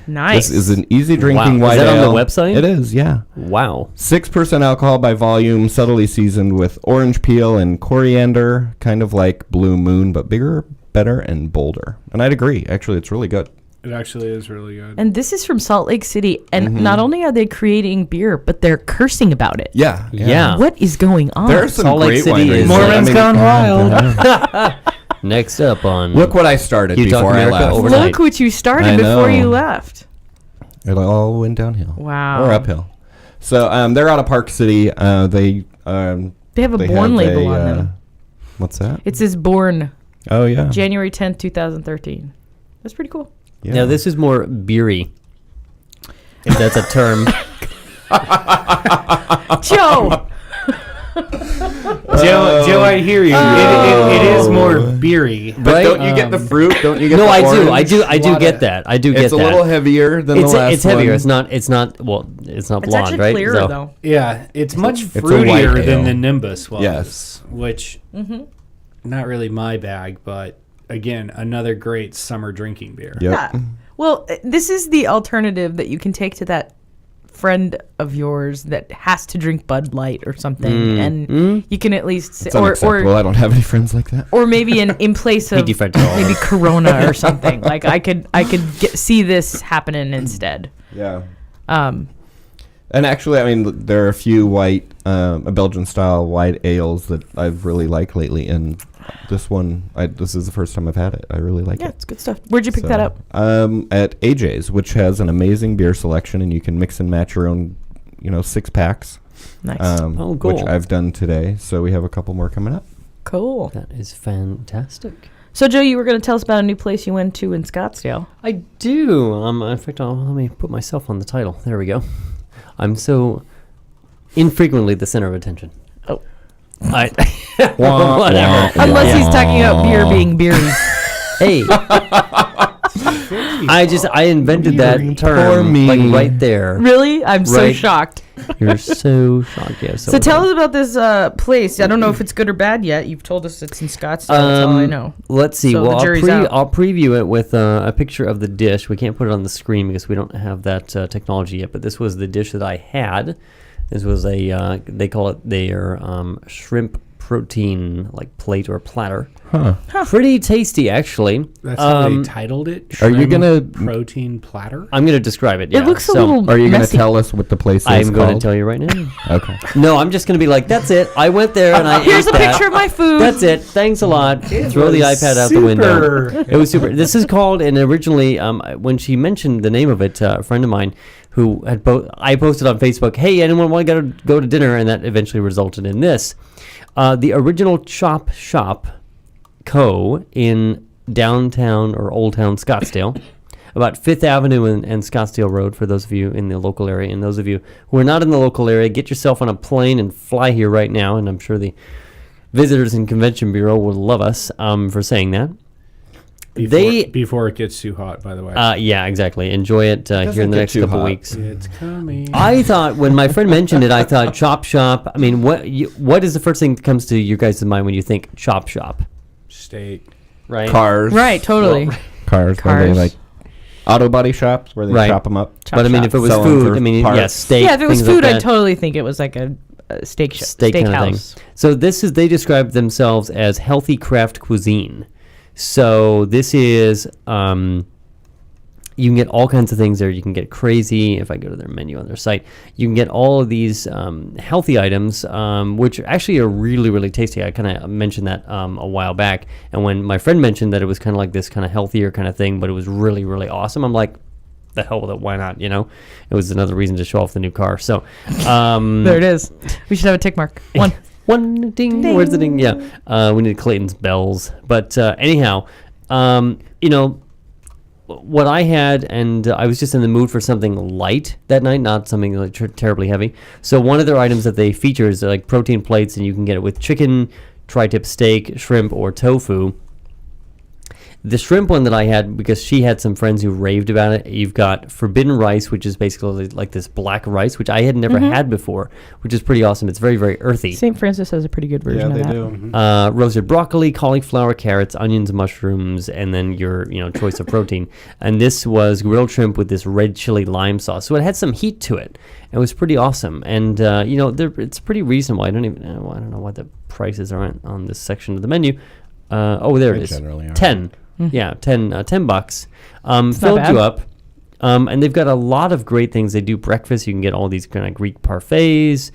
Speaker 3: Nice.
Speaker 2: This is an easy drinking
Speaker 1: Wow.
Speaker 2: white
Speaker 1: Is that on
Speaker 2: ale.
Speaker 1: the website?
Speaker 2: It is, yeah.
Speaker 1: Wow.
Speaker 2: 6% alcohol by volume, subtly seasoned with orange peel and coriander, kind of like Blue Moon, but bigger, better, and bolder. And I'd agree. Actually, it's really good.
Speaker 4: It actually is really good.
Speaker 3: And this is from Salt Lake City. And not only are they creating beer, but they're cursing about it.
Speaker 2: Yeah.
Speaker 1: Yeah.
Speaker 3: What is going on?
Speaker 2: There are some
Speaker 1: Salt Lake
Speaker 2: great
Speaker 1: City
Speaker 2: wineries.
Speaker 1: is-
Speaker 4: Mormons gone wild.
Speaker 1: Next up on
Speaker 2: Look what I started
Speaker 1: You Talk
Speaker 2: before I
Speaker 1: America
Speaker 2: left.
Speaker 1: overnight.
Speaker 3: Look what you
Speaker 2: I
Speaker 3: started before
Speaker 2: know.
Speaker 3: you left.
Speaker 2: It all went downhill.
Speaker 3: Wow.
Speaker 2: Or uphill. So they're out of Park City. They
Speaker 3: They have a Born label on them.
Speaker 2: What's that?
Speaker 3: It says Born
Speaker 2: Oh, yeah.
Speaker 3: January 10th, 2013. That's pretty cool.
Speaker 2: Yeah.
Speaker 1: Now this is more beery. If that's a term.
Speaker 3: Joe!
Speaker 4: Joe, I hear you. It is more beery.
Speaker 2: But
Speaker 1: Right?
Speaker 2: don't you get the fruit? Don't you get
Speaker 1: No,
Speaker 2: the
Speaker 1: I do.
Speaker 2: orange?
Speaker 1: I do get that. I do get
Speaker 2: It's a
Speaker 1: that.
Speaker 2: little heavier than
Speaker 1: It's
Speaker 2: the last
Speaker 1: it's heavier.
Speaker 2: one.
Speaker 1: It's not. It's not. Well, it's not
Speaker 3: It's
Speaker 1: blonde,
Speaker 3: actually
Speaker 1: right?
Speaker 3: clearer,
Speaker 1: So-
Speaker 3: though.
Speaker 4: Yeah, it's much
Speaker 2: It's a white
Speaker 4: fruitier
Speaker 2: ale.
Speaker 4: than the Nimbus was.
Speaker 2: Yes.
Speaker 4: Which, not really my bag, but again, another great summer drinking beer.
Speaker 2: Yep.
Speaker 3: Yeah. Well, this is the alternative that you can take to that friend of yours that has to drink Bud Light or something, and you can at least say,
Speaker 2: It's unacceptable. I don't have any friends like that.
Speaker 3: or maybe in place of
Speaker 1: different to all of
Speaker 3: maybe
Speaker 1: them.
Speaker 3: Corona or something. Like I could see this happening instead.
Speaker 2: Yeah.
Speaker 3: Um,
Speaker 2: And actually, I mean, there are a few Belgian style white ales that I've really liked lately, and this one, this is the first time I've had it. I really like
Speaker 3: yeah,
Speaker 2: it.
Speaker 3: it's good stuff. Where'd you pick that up?
Speaker 2: At AJ's, which has an amazing beer selection, and you can mix and match your own, 6 packs.
Speaker 3: Nice,
Speaker 1: Oh, cool.
Speaker 2: Which I've done today, so we have a couple more coming up.
Speaker 3: cool.
Speaker 1: That is fantastic.
Speaker 3: So Joe, you were going to tell us about a new place you went to in Scottsdale.
Speaker 1: I do. In fact, let me put myself on the title. There we go. I'm so infrequently the center of attention.
Speaker 3: Oh.
Speaker 1: Whatever.
Speaker 3: Unless he's talking about beer being beery.
Speaker 1: Hey. I invented that term
Speaker 2: Poor me.
Speaker 1: like right there.
Speaker 3: Really? I'm so
Speaker 1: Right.
Speaker 3: shocked.
Speaker 1: You're so shocked. Yeah.
Speaker 3: So tell us about this place. I don't know if it's good or bad yet. You've told us it's in Scottsdale. That's all I know.
Speaker 1: Let's see.
Speaker 3: So
Speaker 1: well,
Speaker 3: the jury's out.
Speaker 1: I'll preview it with a picture of the dish. We can't put it on the screen because we don't have that technology yet. But this was the dish that I had. This was they call it their shrimp protein like plate or platter. Pretty tasty, actually.
Speaker 4: That's how they titled it.
Speaker 2: Are you
Speaker 4: Shrimp
Speaker 2: gonna-
Speaker 4: protein platter?
Speaker 1: I'm going to describe it. Yeah.
Speaker 3: It looks a
Speaker 1: So,
Speaker 3: little
Speaker 2: Are you going to
Speaker 3: messy.
Speaker 2: tell us what the place is
Speaker 1: I'm going to
Speaker 2: called?
Speaker 1: tell you right now.
Speaker 2: Okay.
Speaker 1: No, I'm just going to be like, that's it. I went there and I
Speaker 3: Here's
Speaker 1: ate
Speaker 3: a
Speaker 1: that.
Speaker 3: picture of my food.
Speaker 1: That's it. Thanks a lot. Throw the
Speaker 4: was
Speaker 1: iPad out the window.
Speaker 4: super.
Speaker 1: It was super. This is called, and originally, when she mentioned the name of it, a friend of mine who had I posted on Facebook, hey, anyone want to go to dinner? And that eventually resulted in this. The original Chop Shop Co. in downtown or Old Town Scottsdale, about 5th Avenue and Scottsdale Road for those of you in the local area. And those of you who are not in the local area, get yourself on a plane and fly here right now. And I'm sure the Visitors and Convention Bureau will love us for saying that.
Speaker 4: Before it gets too hot, by the way.
Speaker 1: Yeah, exactly. Enjoy it here in
Speaker 2: doesn't
Speaker 1: the
Speaker 2: get
Speaker 1: next
Speaker 2: too
Speaker 1: couple
Speaker 2: hot.
Speaker 1: weeks.
Speaker 4: It's coming.
Speaker 1: I thought when my friend mentioned it, I thought Chop Shop. I mean, what is the first thing that comes to your guys' mind when you think Chop Shop?
Speaker 4: Steak.
Speaker 1: Right.
Speaker 2: Cars.
Speaker 3: Right, totally.
Speaker 2: Cars. Where they
Speaker 3: Cars.
Speaker 2: like auto body shops where they
Speaker 1: Right.
Speaker 2: chop them up.
Speaker 3: Chop
Speaker 1: But I mean, if it was
Speaker 2: Sell 'em
Speaker 1: food,
Speaker 2: for
Speaker 1: I mean,
Speaker 2: parts.
Speaker 1: yeah, steak.
Speaker 3: Yeah, if it was
Speaker 1: things like
Speaker 3: food, I'd
Speaker 1: that.
Speaker 3: totally think it was like a steak
Speaker 1: Steak kind of thing.
Speaker 3: steakhouse.
Speaker 1: So they describe themselves as healthy craft cuisine. So this is you can get all kinds of things there. You can get crazy. If I go to their menu on their site, you can get all of these healthy items, which actually are really, really tasty. I kind of mentioned that a while back. And when my friend mentioned that it was kind of like this kind of healthier kind of thing, but it was really, really awesome, I'm like, the hell with it, why not? You know, it was another reason to show off the new car. So
Speaker 3: There it is. We should have a tick mark.
Speaker 1: One ding. Where's the ding? Yeah, we need Clayton's bells. But anyhow, you know what I had, and I was just in the mood for something light that night, not something like terribly heavy. So one of their items that they feature is like protein plates, and you can get it with chicken, tri-tip steak, shrimp, or tofu. The shrimp one that I had, because she had some friends who raved about it, you've got forbidden rice, which is basically like this black rice, which I had never had before, which is pretty awesome. It's very, very earthy.
Speaker 3: St. Francis has a pretty good version
Speaker 2: Yeah,
Speaker 3: of
Speaker 2: they
Speaker 3: that.
Speaker 2: do.
Speaker 1: Roasted broccoli, cauliflower, carrots, onions, mushrooms, and then your choice of protein. And this was grilled shrimp with this red chili lime sauce, so it had some heat to it. It was pretty awesome, and it's pretty reasonable. I don't know what the prices are on this section of the menu. There it
Speaker 2: They
Speaker 1: is.
Speaker 2: generally are.
Speaker 1: 10. Yeah, $10.
Speaker 3: not
Speaker 1: Filled
Speaker 3: bad.
Speaker 1: you up. And they've got a lot of great things. They do breakfast. You can get all these kind of Greek parfaits.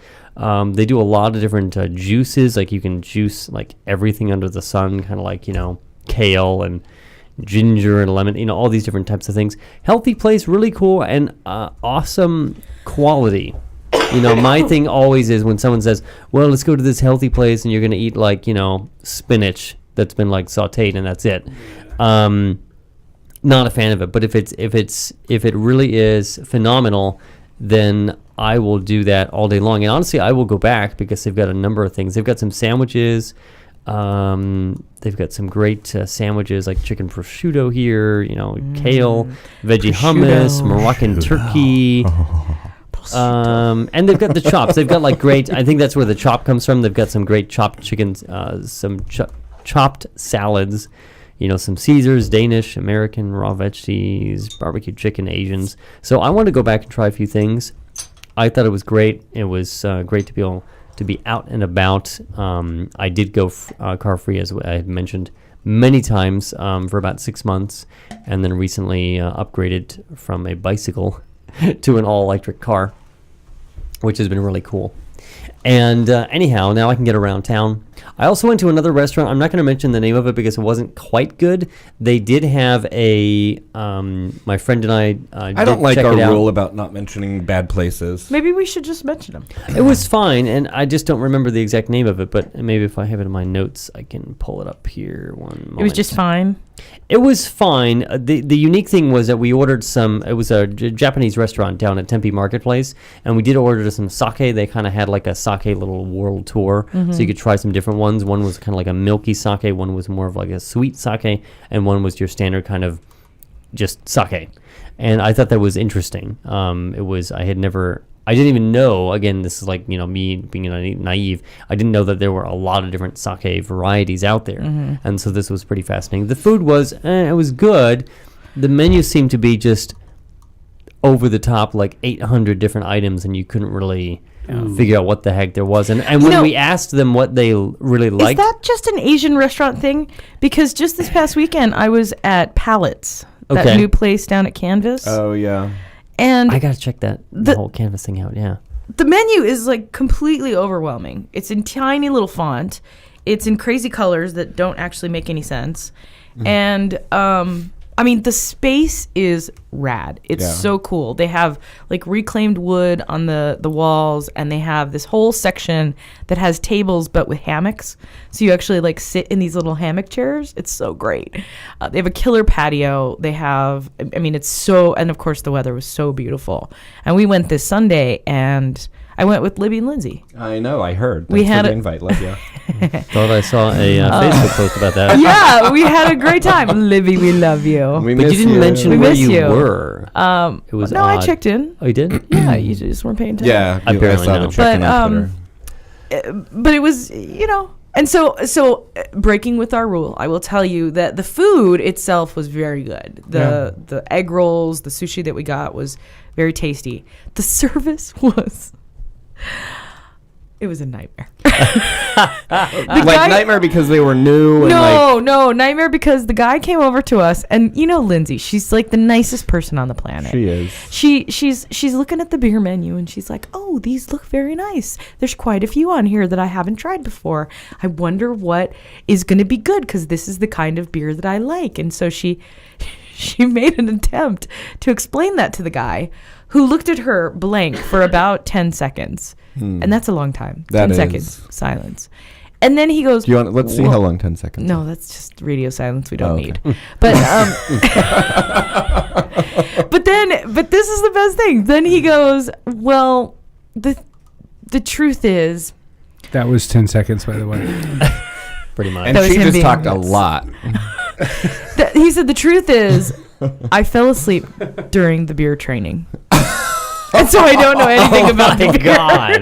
Speaker 1: They do a lot of different juices. Like you can juice like everything under the sun, kind of like, kale and ginger and lemon, all these different types of things. Healthy place, really cool, and awesome quality. My thing always is when someone says, well, let's go to this healthy place and you're going to eat like, spinach that's been like sauteed and that's it. Not a fan of it, but if it really is phenomenal, then I will do that all day long. And honestly, I will go back because they've got a number of things. They've got some sandwiches. They've got some great sandwiches like chicken prosciutto here, kale, veggie hummus, Moroccan turkey. And they've got the chops. They've got like great, I think that's where the chop comes from. They've got some great chopped chickens, some chopped salads, some Caesars, Danish, American, raw veggies, barbecue chicken, Asians. So I want to go back and try a few things. I thought it was great. It was great to be able to be out and about. I did go car free, as I had mentioned many times, for about 6 months, and then recently upgraded from a bicycle to an all-electric car, which has been really cool. And anyhow, now I can get around town. I also went to another restaurant. I'm not going to mention the name of it because it wasn't quite good. They did have my friend and I
Speaker 2: I don't like
Speaker 1: check
Speaker 2: our
Speaker 1: it out.
Speaker 2: rule about not mentioning bad places.
Speaker 3: Maybe we should just mention them.
Speaker 1: It was fine, and I just don't remember the exact name of it, but maybe if I have it in my notes, I can pull it up here. One moment.
Speaker 3: It was just fine.
Speaker 1: It was fine. The unique thing was that we ordered it was a Japanese restaurant down at Tempe Marketplace, and we did order some sake. They kind of had like a sake little world tour, so you could try some different ones. One was kind of like a milky sake, one was more of like a sweet sake, and one was your standard kind of just sake. And I thought that was interesting. I didn't even know, again, this is like, me being naive, I didn't know that there were a lot of different sake varieties out there. And so this was pretty fascinating. The food was, it was good. The menu seemed to be just over the top, like 800 different items, and you couldn't really figure out what the heck there was. And
Speaker 3: You
Speaker 1: when
Speaker 3: know,
Speaker 1: we asked them what they really
Speaker 3: Is
Speaker 1: liked,
Speaker 3: that just an Asian restaurant thing? Because just this past weekend, I was at Palettes, that
Speaker 1: Okay.
Speaker 3: new place down at Canvas.
Speaker 2: Oh yeah.
Speaker 3: And
Speaker 1: I gotta check that the whole canvas thing out. Yeah.
Speaker 3: the menu is like completely overwhelming. It's in tiny little font. It's in crazy colors that don't actually make any sense. And I mean, the space is rad. It's
Speaker 2: Yeah.
Speaker 3: so cool. They have like reclaimed wood on the walls, and they have this whole section that has tables but with hammocks. So you actually like sit in these little hammock chairs. It's so great. They have a killer patio. They have, I mean, it's so, and of course the weather was so beautiful. And we went this Sunday, and I went with Libby and Lindsay.
Speaker 2: I know. I heard.
Speaker 3: We
Speaker 2: Thanks
Speaker 3: had
Speaker 2: for the
Speaker 3: a-
Speaker 2: invite. Love you.
Speaker 1: Thought I saw a Facebook post about that.
Speaker 3: Yeah, we had a great time. Libby, we love you.
Speaker 2: We
Speaker 1: But you
Speaker 2: miss
Speaker 1: didn't mention
Speaker 3: We
Speaker 1: where
Speaker 3: miss
Speaker 1: you
Speaker 3: you.
Speaker 1: were. It was
Speaker 3: No,
Speaker 1: odd.
Speaker 3: I checked in.
Speaker 1: Oh, you did?
Speaker 3: Yeah, you just weren't paying attention.
Speaker 2: Yeah,
Speaker 1: I barely
Speaker 2: saw
Speaker 1: know.
Speaker 2: the check-in
Speaker 3: But,
Speaker 2: on Twitter.
Speaker 3: But it was, and so breaking with our rule, I will tell you that the food itself was very good. The egg rolls, the sushi that we got was very tasty. The service was, it was a nightmare.
Speaker 2: Like nightmare because they were new. And
Speaker 3: No, nightmare because the guy came over to us, and Lindsay, she's like the nicest person on the planet.
Speaker 2: She is.
Speaker 3: She's looking at the beer menu, and she's like, "Oh, these look very nice. There's quite a few on here that I haven't tried before. I wonder what is going to be good, because this is the kind of beer that I like." And so she made an attempt to explain that to the guy, who looked at her blank for about 10 seconds. And that's a long time.
Speaker 2: That
Speaker 3: 10
Speaker 2: is.
Speaker 3: seconds silence. And then he goes,
Speaker 2: Do you want? Let's see
Speaker 3: "Whoa."
Speaker 2: how long 10 seconds.
Speaker 3: No, that's just radio silence we don't
Speaker 2: Oh, okay.
Speaker 3: need. But but this is the best thing. Then he goes, "Well, the truth is."
Speaker 4: That was 10 seconds, by the way.
Speaker 1: Pretty much.
Speaker 2: And
Speaker 3: That was
Speaker 2: she
Speaker 3: him
Speaker 2: just
Speaker 3: being
Speaker 2: talked a
Speaker 3: nuts.
Speaker 2: lot.
Speaker 3: He said the truth is, I fell asleep during the beer training. And so I don't know anything about the
Speaker 1: my
Speaker 3: beer.
Speaker 1: God.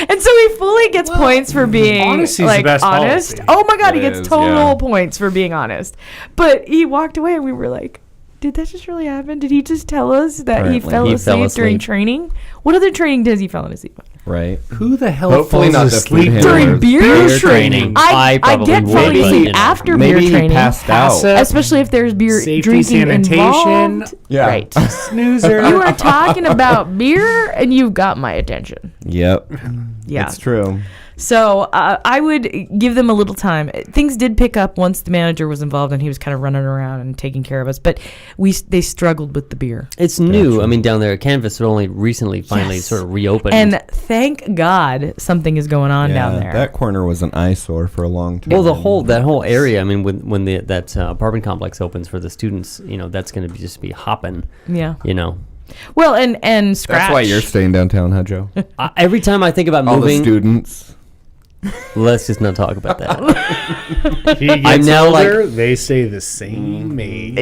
Speaker 3: And so he fully gets points for being
Speaker 4: honesty's the
Speaker 3: like
Speaker 4: best
Speaker 3: honest.
Speaker 4: policy.
Speaker 3: Oh my God, he
Speaker 2: It
Speaker 3: gets
Speaker 2: is,
Speaker 3: total
Speaker 2: yeah.
Speaker 3: points for being honest. But he walked away, and we were like, did that just really happen? Did he just tell us that he
Speaker 2: Apparently.
Speaker 3: fell
Speaker 1: He
Speaker 3: asleep
Speaker 1: fell
Speaker 3: during
Speaker 1: asleep.
Speaker 3: training? What other training does he fall asleep on?
Speaker 2: Right.
Speaker 4: Who the hell
Speaker 2: Hopefully
Speaker 4: falls
Speaker 2: not the
Speaker 4: asleep
Speaker 2: food
Speaker 3: During
Speaker 2: handlers.
Speaker 3: beer
Speaker 1: Beer
Speaker 3: training.
Speaker 1: training.
Speaker 3: I
Speaker 1: probably
Speaker 3: get
Speaker 1: would,
Speaker 3: falling
Speaker 1: but,
Speaker 3: asleep after
Speaker 2: Maybe
Speaker 3: beer
Speaker 2: he
Speaker 3: training.
Speaker 2: passed
Speaker 4: Pass
Speaker 2: out.
Speaker 4: it.
Speaker 3: Especially if there's beer
Speaker 4: Safety,
Speaker 3: drinking
Speaker 4: sanitation.
Speaker 3: involved.
Speaker 2: Yeah.
Speaker 3: Right.
Speaker 4: Snoozer.
Speaker 3: You are talking about beer, and you've got my attention.
Speaker 2: Yep.
Speaker 3: Yeah.
Speaker 2: It's true.
Speaker 3: So I would give them a little time. Things did pick up once the manager was involved, and he was kind of running around and taking care of us. But they struggled with the beer.
Speaker 1: It's new. I mean, down there at Canvas, it only recently finally
Speaker 3: Yes.
Speaker 1: sort of reopened.
Speaker 3: And thank God something is going on down there.
Speaker 2: That corner was an eyesore for a long time.
Speaker 1: well, that whole area. I mean, when that apartment complex opens for the students, that's going to just be hopping.
Speaker 3: Yeah.
Speaker 1: Well,
Speaker 3: Well, and Scratch.
Speaker 2: That's why you're staying downtown, huh, Joe?
Speaker 1: every time I think about
Speaker 2: All the
Speaker 1: moving,
Speaker 2: students.
Speaker 1: let's just not talk about that.
Speaker 4: He gets
Speaker 1: I'm now
Speaker 4: older, they say the same age.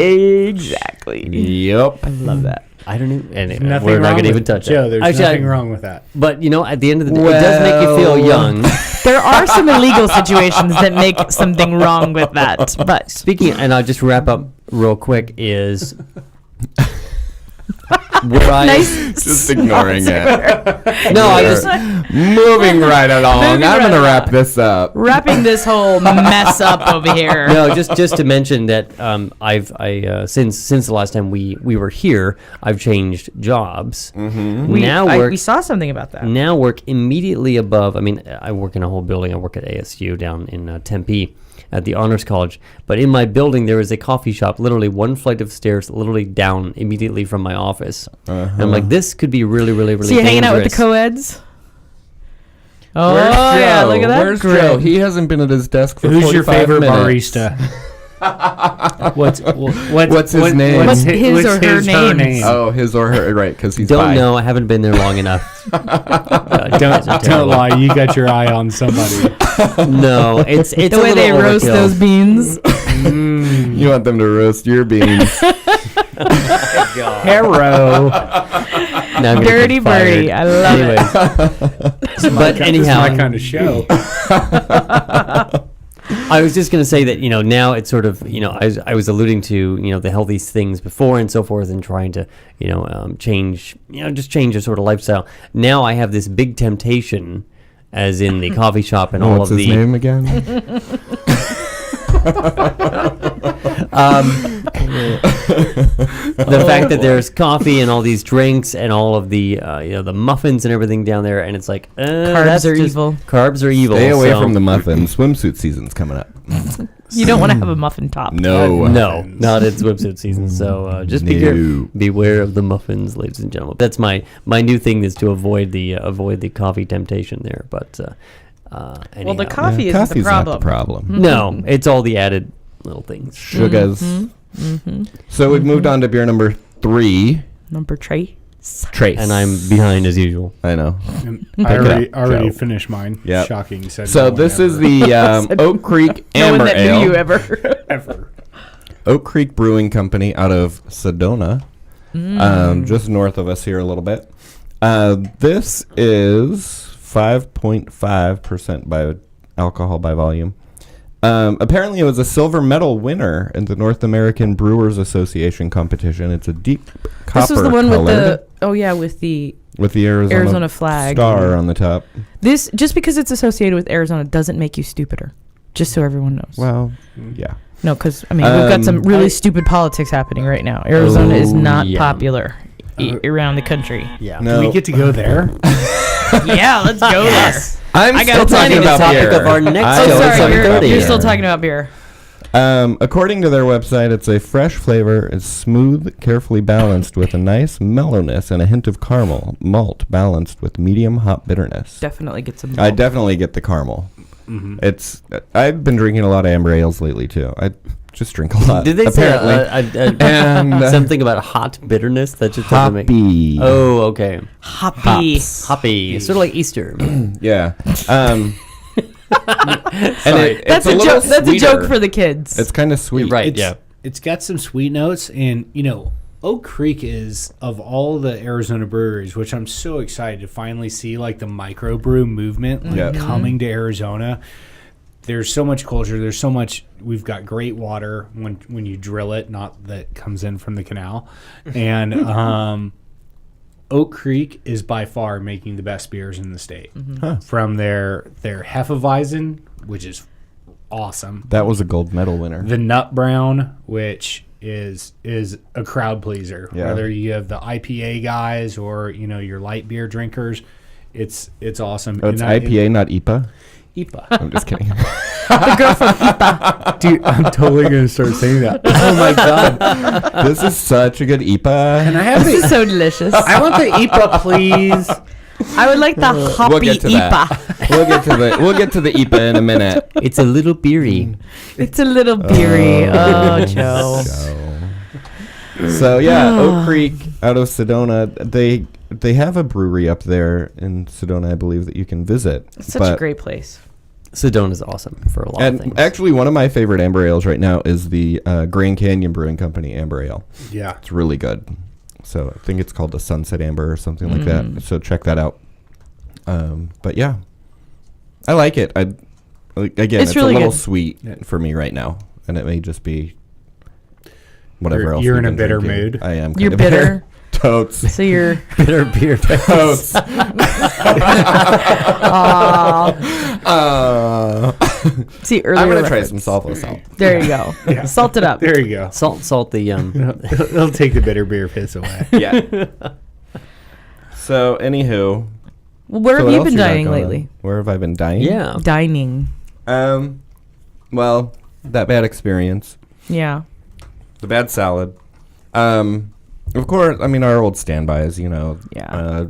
Speaker 3: Exactly.
Speaker 2: Yep.
Speaker 3: I love that.
Speaker 1: I don't even. And
Speaker 4: Nothing
Speaker 1: we're not
Speaker 4: wrong
Speaker 1: going to even
Speaker 4: with
Speaker 1: touch
Speaker 4: Joe,
Speaker 1: that.
Speaker 4: there's
Speaker 1: Actually,
Speaker 4: nothing wrong with that.
Speaker 1: But at the end of the day, it does make you feel
Speaker 2: Well-
Speaker 1: young.
Speaker 3: There are some illegal situations that make something wrong with that. But
Speaker 1: Speaking, and I'll just wrap up real quick. Is where I
Speaker 3: nice.
Speaker 2: Just ignoring it.
Speaker 1: no, I
Speaker 2: We're
Speaker 1: just
Speaker 2: moving right along.
Speaker 3: Moving
Speaker 2: I'm
Speaker 3: right
Speaker 2: going to wrap
Speaker 3: along.
Speaker 2: this up.
Speaker 3: Wrapping this whole mess up over here.
Speaker 1: no, just to mention that since the last time we were here, I've changed jobs.
Speaker 2: Mm-hmm.
Speaker 3: We saw something about that.
Speaker 1: Now work immediately above. I mean, I work in a whole building. I work at ASU down in Tempe at the Honors College. But in my building, there is a coffee shop, literally one flight of stairs, literally down immediately from my office. And I'm like, this could be really, really, really
Speaker 3: So you're hanging out with the
Speaker 1: dangerous.
Speaker 3: co-eds? Oh,
Speaker 2: Where's
Speaker 3: yeah,
Speaker 2: Joe?
Speaker 3: look at that.
Speaker 2: Where's
Speaker 3: grin.
Speaker 2: Joe? He hasn't been at his desk for
Speaker 4: Who's your
Speaker 2: 45
Speaker 4: favorite
Speaker 2: minutes.
Speaker 4: barista? What's
Speaker 2: his name?
Speaker 3: What's his or her name?
Speaker 2: Oh, his or her, right, because he's
Speaker 1: Don't
Speaker 2: bi.
Speaker 1: know. I haven't been there long enough. God, you guys are
Speaker 4: Don't
Speaker 1: terrible.
Speaker 4: lie. You got your eye on somebody.
Speaker 1: No, it's
Speaker 3: The
Speaker 1: a
Speaker 3: way they
Speaker 1: little
Speaker 3: roast
Speaker 1: overkill.
Speaker 3: those beans.
Speaker 2: You want them to roast your beans.
Speaker 4: Hero.
Speaker 1: Now I'm gonna
Speaker 3: Dirty
Speaker 1: get fired.
Speaker 3: birdie. I love it.
Speaker 1: Anyways, but
Speaker 4: This is
Speaker 1: anyhow,
Speaker 4: my kind of show.
Speaker 1: I was just going to say that, now it's sort of, I was alluding to, the healthy things before and so forth and trying to, change, just change a sort of lifestyle. Now I have this big temptation, as in the coffee shop and all
Speaker 2: What's
Speaker 1: of
Speaker 2: his
Speaker 1: the...
Speaker 2: name again?
Speaker 1: The fact that there's coffee and all these drinks and all of the the muffins and everything down there, and it's like
Speaker 3: Carbs are evil.
Speaker 1: Carbs are evil.
Speaker 2: Stay away from the muffins. Swimsuit season's coming up.
Speaker 3: You don't want to have a muffin top.
Speaker 2: No.
Speaker 1: No, not in swimsuit season. So just beware of the muffins, ladies and gentlemen. That's my new thing, is to avoid the coffee temptation there. But
Speaker 3: Well, the
Speaker 1: anyhow.
Speaker 3: coffee isn't
Speaker 2: Coffee's
Speaker 3: the problem.
Speaker 2: not the problem.
Speaker 1: No, it's all the added little things.
Speaker 2: Sugars. So we've moved on to beer number 3.
Speaker 3: Number tray.
Speaker 2: Trace.
Speaker 1: And I'm behind as usual.
Speaker 2: I know.
Speaker 4: And
Speaker 2: Pick
Speaker 4: I
Speaker 2: it up,
Speaker 4: already
Speaker 2: Joe.
Speaker 4: finished mine.
Speaker 2: Yep.
Speaker 4: Shocking. You said
Speaker 2: So
Speaker 4: no one
Speaker 2: this is
Speaker 4: ever.
Speaker 2: the Oak Creek
Speaker 3: No one
Speaker 2: Amber
Speaker 3: that
Speaker 2: Ale.
Speaker 3: knew you ever.
Speaker 4: ever.
Speaker 2: Oak Creek Brewing Company out of Sedona, just north of us here a little bit. This is 5.5% by alcohol by volume. Apparently, it was a silver medal winner in the North American Brewers Association competition. It's a deep copper
Speaker 3: This was the one
Speaker 2: color
Speaker 3: with the
Speaker 2: with the
Speaker 3: Arizona flag.
Speaker 2: star on the top.
Speaker 3: This, just because it's associated with Arizona, doesn't make you stupider. Just so everyone knows.
Speaker 2: Well, yeah.
Speaker 3: No, because we've got some really stupid politics happening right now. Arizona is not popular around the country.
Speaker 1: Yeah.
Speaker 2: No.
Speaker 4: Do we get to go there?
Speaker 3: Yeah, let's go there.
Speaker 2: I'm
Speaker 3: I
Speaker 2: still
Speaker 3: got plenty
Speaker 2: talking
Speaker 3: to
Speaker 2: about
Speaker 3: talk
Speaker 2: beer.
Speaker 1: of our next
Speaker 2: I-
Speaker 3: Oh,
Speaker 1: show at
Speaker 3: sorry,
Speaker 1: 7:30.
Speaker 3: you're still talking about beer.
Speaker 2: According to their website, it's a fresh flavor. It's smooth, carefully balanced with a nice mellowness and a hint of caramel. Malt balanced with medium hop bitterness.
Speaker 3: Definitely get some.
Speaker 2: I definitely get the caramel. It's. I've been drinking a lot of amber ales lately too. I just drink a lot.
Speaker 1: Did they
Speaker 2: apparently?
Speaker 1: say
Speaker 2: And,
Speaker 1: something about hot bitterness? That just doesn't make...
Speaker 2: hoppy.
Speaker 1: Oh, okay.
Speaker 3: hoppy.
Speaker 1: Hoppy. Sort of like Easter.
Speaker 2: Yeah. And it's
Speaker 3: That's
Speaker 2: a
Speaker 3: a
Speaker 2: little
Speaker 3: joke. That's a
Speaker 2: sweeter.
Speaker 3: joke for the kids.
Speaker 2: It's kind of sweet.
Speaker 1: Right.
Speaker 4: It's,
Speaker 1: Yeah.
Speaker 4: It's got some sweet notes, and Oak Creek is, of all the Arizona breweries, which I'm so excited to finally see, like the microbrew movement coming to Arizona. There's so much culture. There's so much. We've got great water when you drill it, not that comes in from the canal. And Oak Creek is by far making the best beers in the state. From their Hefeweizen, which is awesome.
Speaker 2: That was a gold medal winner.
Speaker 4: The Nut Brown, which is a crowd pleaser.
Speaker 2: Yeah.
Speaker 4: Whether you have the IPA guys or your light beer drinkers, it's awesome.
Speaker 2: Oh, it's
Speaker 4: And
Speaker 2: IPA, not IPA.
Speaker 4: IPA.
Speaker 2: I'm just kidding.
Speaker 3: the girl from Ipa.
Speaker 4: Dude, I'm totally gonna start saying that.
Speaker 1: Oh, my God.
Speaker 2: This is such a good IPA.
Speaker 4: And I have
Speaker 3: This is so delicious.
Speaker 4: I want the IPA, please.
Speaker 3: I would like the hoppy
Speaker 2: We'll get to
Speaker 3: Ipa.
Speaker 2: that. We'll get to the IPA in a minute.
Speaker 1: It's a little beery.
Speaker 3: It's a little beery. Oh, Joe.
Speaker 2: So yeah, Oak Creek out of Sedona. They have a brewery up there in Sedona, I believe, that you can visit.
Speaker 3: It's such a great place.
Speaker 1: Sedona's awesome for a lot of
Speaker 2: And
Speaker 1: things.
Speaker 2: actually, one of my favorite amber ales right now is the Grand Canyon Brewing Company amber ale.
Speaker 4: Yeah.
Speaker 2: It's really good. So I think it's called the Sunset Amber or something like that. So check that out. But yeah, I like it. Again, it's
Speaker 3: really
Speaker 2: a little
Speaker 3: good.
Speaker 2: sweet for me right now, and it may just be whatever else.
Speaker 4: You're
Speaker 2: we've
Speaker 4: in a
Speaker 2: been
Speaker 4: bitter
Speaker 2: drinking.
Speaker 4: mood.
Speaker 2: I am.
Speaker 3: You're
Speaker 2: kind of
Speaker 3: bitter.
Speaker 2: Totes.
Speaker 3: So you're.
Speaker 1: Bitter beer.
Speaker 2: Totes.
Speaker 3: See, earlier.
Speaker 2: I'm gonna try
Speaker 3: reference.
Speaker 2: some Salvo salt.
Speaker 3: There you go. Salt it up.
Speaker 4: There you go.
Speaker 1: Salt the
Speaker 4: It'll take the bitter beer piss away.
Speaker 2: Yeah. So, anywho,
Speaker 3: Well, where
Speaker 2: so
Speaker 3: have
Speaker 2: what
Speaker 3: you
Speaker 2: else
Speaker 3: been
Speaker 2: got
Speaker 3: dining
Speaker 2: going?
Speaker 3: lately?
Speaker 2: Where have I been dining?
Speaker 1: Yeah.
Speaker 3: Dining.
Speaker 2: Well, that bad experience,
Speaker 3: Yeah.
Speaker 2: the bad salad. Of course, I mean our old standbys,
Speaker 3: Yeah.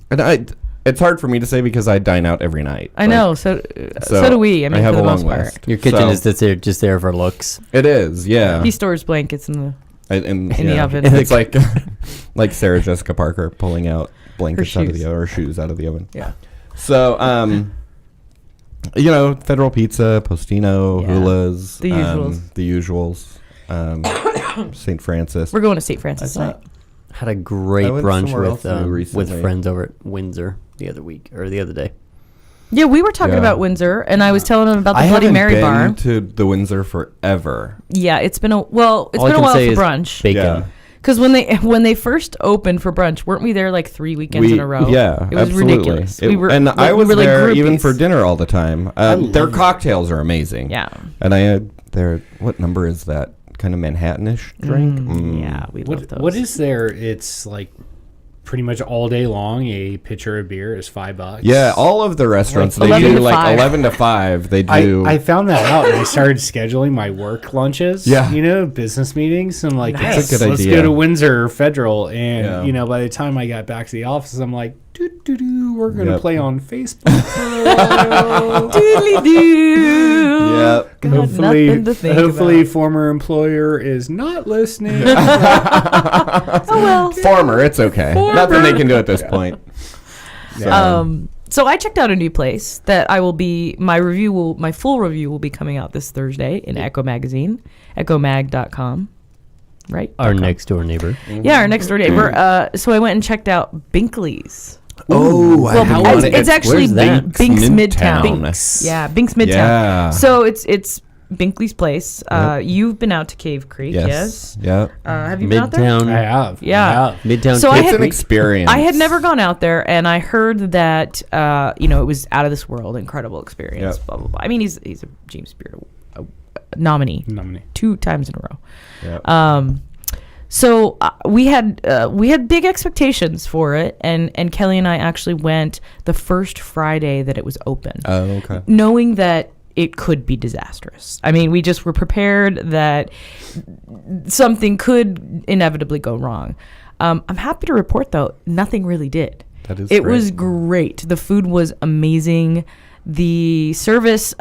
Speaker 2: and it's hard for me to say because I dine out every night.
Speaker 3: I know. So do we. I mean,
Speaker 2: have
Speaker 3: for
Speaker 2: a
Speaker 3: the
Speaker 2: long
Speaker 3: most part.
Speaker 2: list.
Speaker 1: Your kitchen
Speaker 2: So,
Speaker 1: is just there for looks.
Speaker 2: It is, yeah.
Speaker 3: He stores blankets in the.
Speaker 2: In
Speaker 3: the oven.
Speaker 2: It's like Sarah Jessica Parker pulling out blankets out of
Speaker 3: shoes.
Speaker 2: the oven or shoes out of the oven.
Speaker 3: Yeah.
Speaker 2: So, Federal Pizza, Postino,
Speaker 3: Yeah.
Speaker 2: Hula's,
Speaker 3: The usuals.
Speaker 2: St. Francis.
Speaker 3: We're going to St. Francis
Speaker 2: I
Speaker 3: tonight.
Speaker 2: thought-
Speaker 1: Had a great
Speaker 2: I went
Speaker 1: brunch
Speaker 2: somewhere else new
Speaker 1: with
Speaker 2: recently.
Speaker 1: friends over at Windsor the other week or the other day.
Speaker 3: Yeah, we were talking about Windsor, and I was telling him about the
Speaker 2: I
Speaker 3: Bloody
Speaker 2: haven't
Speaker 3: Mary
Speaker 2: been
Speaker 3: bar.
Speaker 2: to the Windsor forever.
Speaker 3: Yeah, it's been a
Speaker 1: All I
Speaker 3: while
Speaker 1: can say
Speaker 3: for
Speaker 1: is
Speaker 3: brunch.
Speaker 1: Bacon.
Speaker 2: Yeah.
Speaker 3: Because when they first opened for brunch, weren't we there like 3 weekends in a row?
Speaker 2: Yeah,
Speaker 3: it was
Speaker 2: absolutely.
Speaker 3: ridiculous. We were,
Speaker 2: and
Speaker 3: like,
Speaker 2: I
Speaker 3: we
Speaker 2: was
Speaker 3: were like
Speaker 2: there
Speaker 3: groupies.
Speaker 2: even for dinner all the time. Their cocktails are amazing.
Speaker 3: Yeah,
Speaker 2: And I had their, what number is that? Kind of Manhattanish drink?
Speaker 3: yeah, we love those.
Speaker 4: What is there? It's like pretty much all day long. A pitcher of beer is $5.
Speaker 2: Yeah, all of the restaurants,
Speaker 3: Like
Speaker 2: they
Speaker 3: 11
Speaker 2: do
Speaker 3: to
Speaker 2: like
Speaker 3: 5.
Speaker 2: 11 to 5. They do.
Speaker 4: I found that out and I started scheduling my work lunches.
Speaker 2: Yeah.
Speaker 4: You know, business meetings. And like,
Speaker 3: Nice.
Speaker 2: That's a good
Speaker 4: let's
Speaker 2: idea.
Speaker 4: go to Windsor Federal. And,
Speaker 2: Yeah.
Speaker 4: you know, by the time I got back to the office, I'm like, we're going to
Speaker 2: Yep.
Speaker 4: play on Facebook.
Speaker 3: Doodly doo.
Speaker 2: Yep.
Speaker 3: Got nothing to think
Speaker 4: hopefully
Speaker 3: about.
Speaker 4: former employer is not listening.
Speaker 3: Oh well.
Speaker 2: Former, it's okay. Nothing they can do at this point.
Speaker 3: So I checked out a new place that I will be. My full review will be coming out this Thursday in Echo Magazine, echomag.com. Right.
Speaker 1: Our next door neighbor.
Speaker 3: Yeah, our next door neighbor. So I went and checked out Binkley's.
Speaker 2: Oh,
Speaker 3: Well, it's actually
Speaker 1: Where's that?
Speaker 3: Binks Midtown.
Speaker 2: Binks.
Speaker 3: Yeah, Binks Midtown.
Speaker 2: Yeah.
Speaker 3: So it's Binkley's place.
Speaker 2: Yep.
Speaker 3: You've been out to Cave Creek, yes?
Speaker 2: Yep.
Speaker 3: Have you been out there?
Speaker 1: Midtown.
Speaker 4: I have.
Speaker 3: Yeah.
Speaker 4: I have.
Speaker 1: Midtown.
Speaker 3: So I
Speaker 2: It's
Speaker 3: had-
Speaker 2: an experience.
Speaker 3: I had never gone out there, and I heard that it was out of this world, incredible experience.
Speaker 2: Yep.
Speaker 3: Blah blah blah. I mean, he's a James Beard nominee
Speaker 4: Nominee.
Speaker 3: 2 times in a row.
Speaker 2: Yep.
Speaker 3: So we had big expectations for it, and Kelly and I actually went the first Friday that it was open,
Speaker 2: Oh, okay.
Speaker 3: knowing that it could be disastrous. I mean, we just were prepared that something could inevitably go wrong. I'm happy to report, though, nothing really did.
Speaker 2: That is
Speaker 3: It
Speaker 2: great.
Speaker 3: was great. The food was amazing. The service,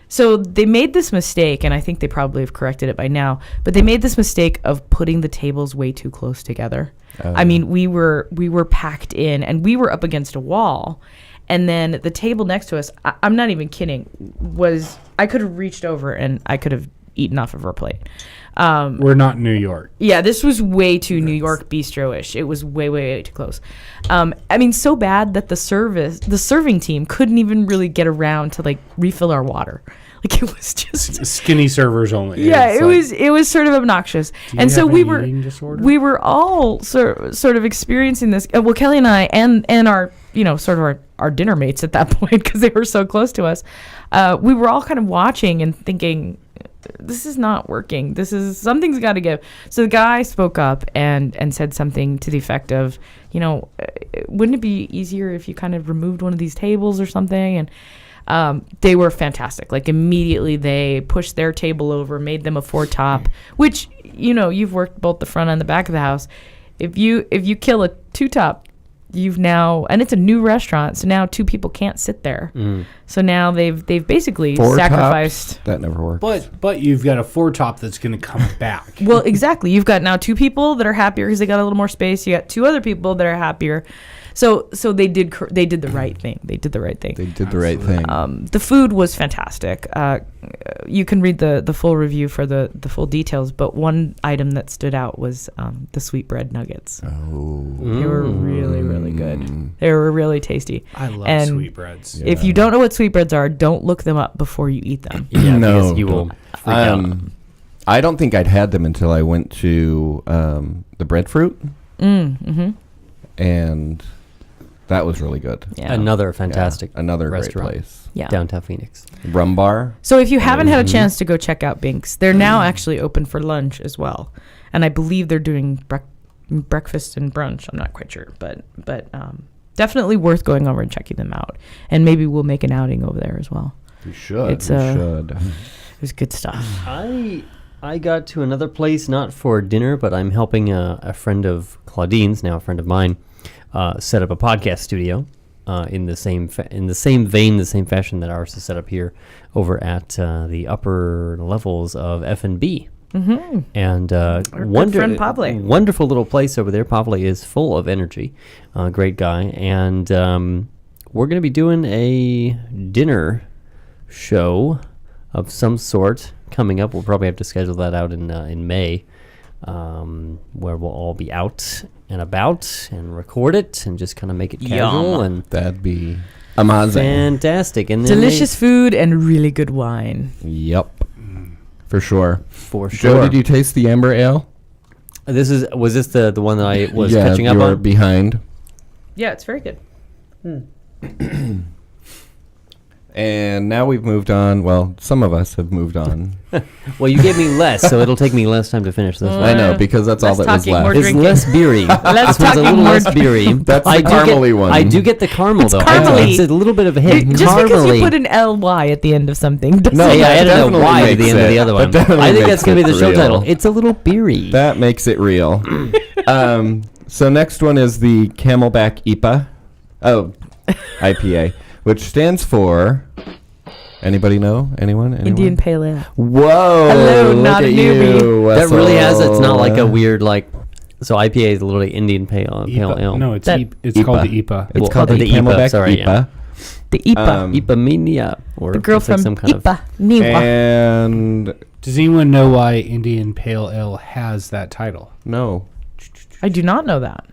Speaker 3: so they made this mistake, and I think they probably have corrected it by now, but they made this mistake of putting the tables way too close together. I mean, we were packed in, and we were up against a wall, and then the table next to us, I'm not even kidding, I could have reached over and I could have eaten off of her plate.
Speaker 4: We're not in New York.
Speaker 3: Yeah, this was way too New York bistro-ish. It was way, way too close. I mean, so bad that the serving team couldn't even really get around to like refill our water. Like it was just
Speaker 4: Skinny servers only.
Speaker 3: yeah,
Speaker 4: It's
Speaker 3: it was sort of obnoxious.
Speaker 4: Do you
Speaker 3: And so
Speaker 4: have
Speaker 3: we
Speaker 4: an
Speaker 3: were
Speaker 4: eating disorder?
Speaker 3: we were all sort of experiencing this. Well, Kelly and I and our sort of our dinner mates at that point, because they were so close to us. We were all kind of watching and thinking, this is not working. Something's got to give. So the guy spoke up and said something to the effect of, wouldn't it be easier if you kind of removed one of these tables or something? And they were fantastic. Like immediately they pushed their table over, made them a 4-top, which, you've worked both the front and the back of the house. If you kill a 2-top, and it's a new restaurant, so now 2 people can't sit there. So now they've basically
Speaker 2: 4
Speaker 3: sacrificed.
Speaker 2: tops? That never works.
Speaker 4: But you've got a 4-top that's going to come back.
Speaker 3: Well, exactly. You've got now 2 people that are happier because they got a little more space. You got 2 other people that are happier. So they did the right thing. They did the right thing.
Speaker 2: They did the right thing.
Speaker 3: The food was fantastic. You can read the full review for the full details, but one item that stood out was the sweetbread nuggets. They were really, really good. They were really tasty.
Speaker 4: I love
Speaker 3: And
Speaker 4: sweetbreads.
Speaker 3: If you don't know what sweetbreads are, don't look them up before you eat them.
Speaker 1: Yeah,
Speaker 2: No,
Speaker 1: because you will freak out.
Speaker 2: I don't think I'd had them until I went to the Breadfruit, and that was really good.
Speaker 3: Yeah.
Speaker 1: Another fantastic
Speaker 2: Another
Speaker 1: restaurant.
Speaker 2: great place.
Speaker 3: Yeah.
Speaker 1: Downtown Phoenix.
Speaker 2: Rum bar.
Speaker 3: So if you haven't had a chance to go check out Binks, they're now actually open for lunch as well, and I believe they're doing breakfast and brunch. I'm not quite sure, but definitely worth going over and checking them out, and maybe we'll make an outing over there as well.
Speaker 2: We should.
Speaker 3: It's,
Speaker 2: we should.
Speaker 3: It was good stuff.
Speaker 1: I got to another place, not for dinner, but I'm helping a friend of Claudine's, now a friend of mine, set up a podcast studio in the same vein, the same fashion that ours is set up here over at the upper levels of F&B. Mm-hmm. And
Speaker 3: good friend Pavle.
Speaker 1: Wonderful little place over there. Pavle is full of energy, great guy, and we're going to be doing a dinner show of some sort coming up. We'll probably have to schedule that out in May, where we'll all be out and about and record it and just kind of make it casual. And
Speaker 2: That'd be Amazing.
Speaker 1: Fantastic. And then
Speaker 3: Delicious food and really good wine.
Speaker 2: Yep. For sure.
Speaker 1: for sure.
Speaker 2: Joe, did you taste the amber ale?
Speaker 1: Was this the one that I was
Speaker 2: yeah,
Speaker 1: catching
Speaker 2: you
Speaker 1: up
Speaker 2: were
Speaker 1: on?
Speaker 3: Hmm.
Speaker 2: behind.
Speaker 3: Yeah, it's very good.
Speaker 2: And now we've moved on. Well, some of us have moved on.
Speaker 1: Well, you gave me less, so it'll take me less time to finish this one.
Speaker 2: I know, because that's all
Speaker 3: Less
Speaker 2: that was
Speaker 3: talking,
Speaker 2: left.
Speaker 3: more
Speaker 1: It's
Speaker 3: drinking.
Speaker 1: less beery.
Speaker 3: Less
Speaker 1: This one's a
Speaker 3: talking,
Speaker 1: little
Speaker 3: more
Speaker 1: less beery.
Speaker 2: That's the
Speaker 1: I do
Speaker 2: caramely
Speaker 1: get,
Speaker 2: one.
Speaker 1: I do get the caramel, though.
Speaker 3: caramely.
Speaker 1: It's a little bit of a hint.
Speaker 3: Just because
Speaker 1: Caramely.
Speaker 3: you put an ly at the end of something doesn't
Speaker 2: No,
Speaker 1: Hey, I
Speaker 2: that
Speaker 1: added a
Speaker 2: definitely
Speaker 1: Y to
Speaker 2: makes
Speaker 1: the end of
Speaker 2: it.
Speaker 1: the other
Speaker 2: That
Speaker 1: one.
Speaker 2: definitely
Speaker 1: I think
Speaker 2: makes
Speaker 1: that's going to be the
Speaker 2: it
Speaker 1: show
Speaker 2: real.
Speaker 1: title. It's a little beery.
Speaker 2: That makes it real. So next one is the Camelback IPA. Oh, IPA, which stands for... Anybody know? Anyone?
Speaker 3: Indian Pale Ale.
Speaker 2: Whoa!
Speaker 3: Hello,
Speaker 2: look
Speaker 3: not a
Speaker 2: at
Speaker 3: newbie.
Speaker 2: you,
Speaker 1: That really has. It's not like a
Speaker 2: Wessel.
Speaker 1: weird like. So IPA is literally Indian pale ale.
Speaker 4: No, it's
Speaker 3: That-
Speaker 4: it's called the IPA.
Speaker 2: It's
Speaker 1: Well,
Speaker 2: called
Speaker 1: the
Speaker 2: the
Speaker 1: IPA,
Speaker 2: Camelback
Speaker 1: sorry,
Speaker 2: IPA.
Speaker 1: yeah.
Speaker 3: The IPA.
Speaker 1: Ipamania, or
Speaker 3: the girl
Speaker 1: it's like
Speaker 3: from
Speaker 1: some kind of.
Speaker 3: IPA. Niwa.
Speaker 2: And
Speaker 4: Does anyone know why Indian Pale Ale has that title?
Speaker 2: no,
Speaker 3: I do not know that.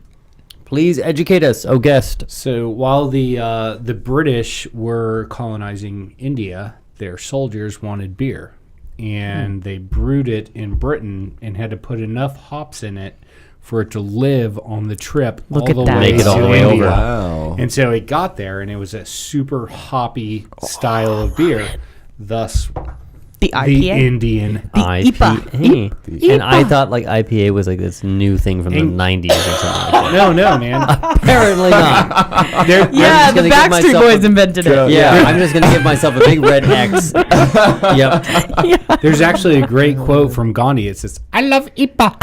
Speaker 1: Please educate us, oh guest.
Speaker 4: So while the British were colonizing India, their soldiers wanted beer, and they brewed it in Britain and had to put enough hops in it for it to live on the trip
Speaker 3: Look
Speaker 4: all
Speaker 3: at
Speaker 4: the
Speaker 3: that.
Speaker 4: way
Speaker 1: Make it all
Speaker 4: to
Speaker 1: the way
Speaker 4: India.
Speaker 1: over.
Speaker 2: wow.
Speaker 4: And so it got there, and it was a super hoppy style of beer. Thus,
Speaker 3: The
Speaker 4: the
Speaker 3: IPA.
Speaker 4: Indian.
Speaker 1: IPA. And I thought like IPA was like this new thing from the
Speaker 4: In-
Speaker 1: 90s or something like that.
Speaker 4: No, man.
Speaker 1: Apparently not.
Speaker 4: They're-
Speaker 3: Yeah,
Speaker 1: just
Speaker 3: the
Speaker 1: gonna give
Speaker 3: Backstreet
Speaker 1: myself
Speaker 3: Boys
Speaker 1: a-
Speaker 3: invented it.
Speaker 1: Yeah, I'm just going to give myself a big red X. Yep.
Speaker 4: There's actually a great quote from Gandhi. It says, "I love IPA."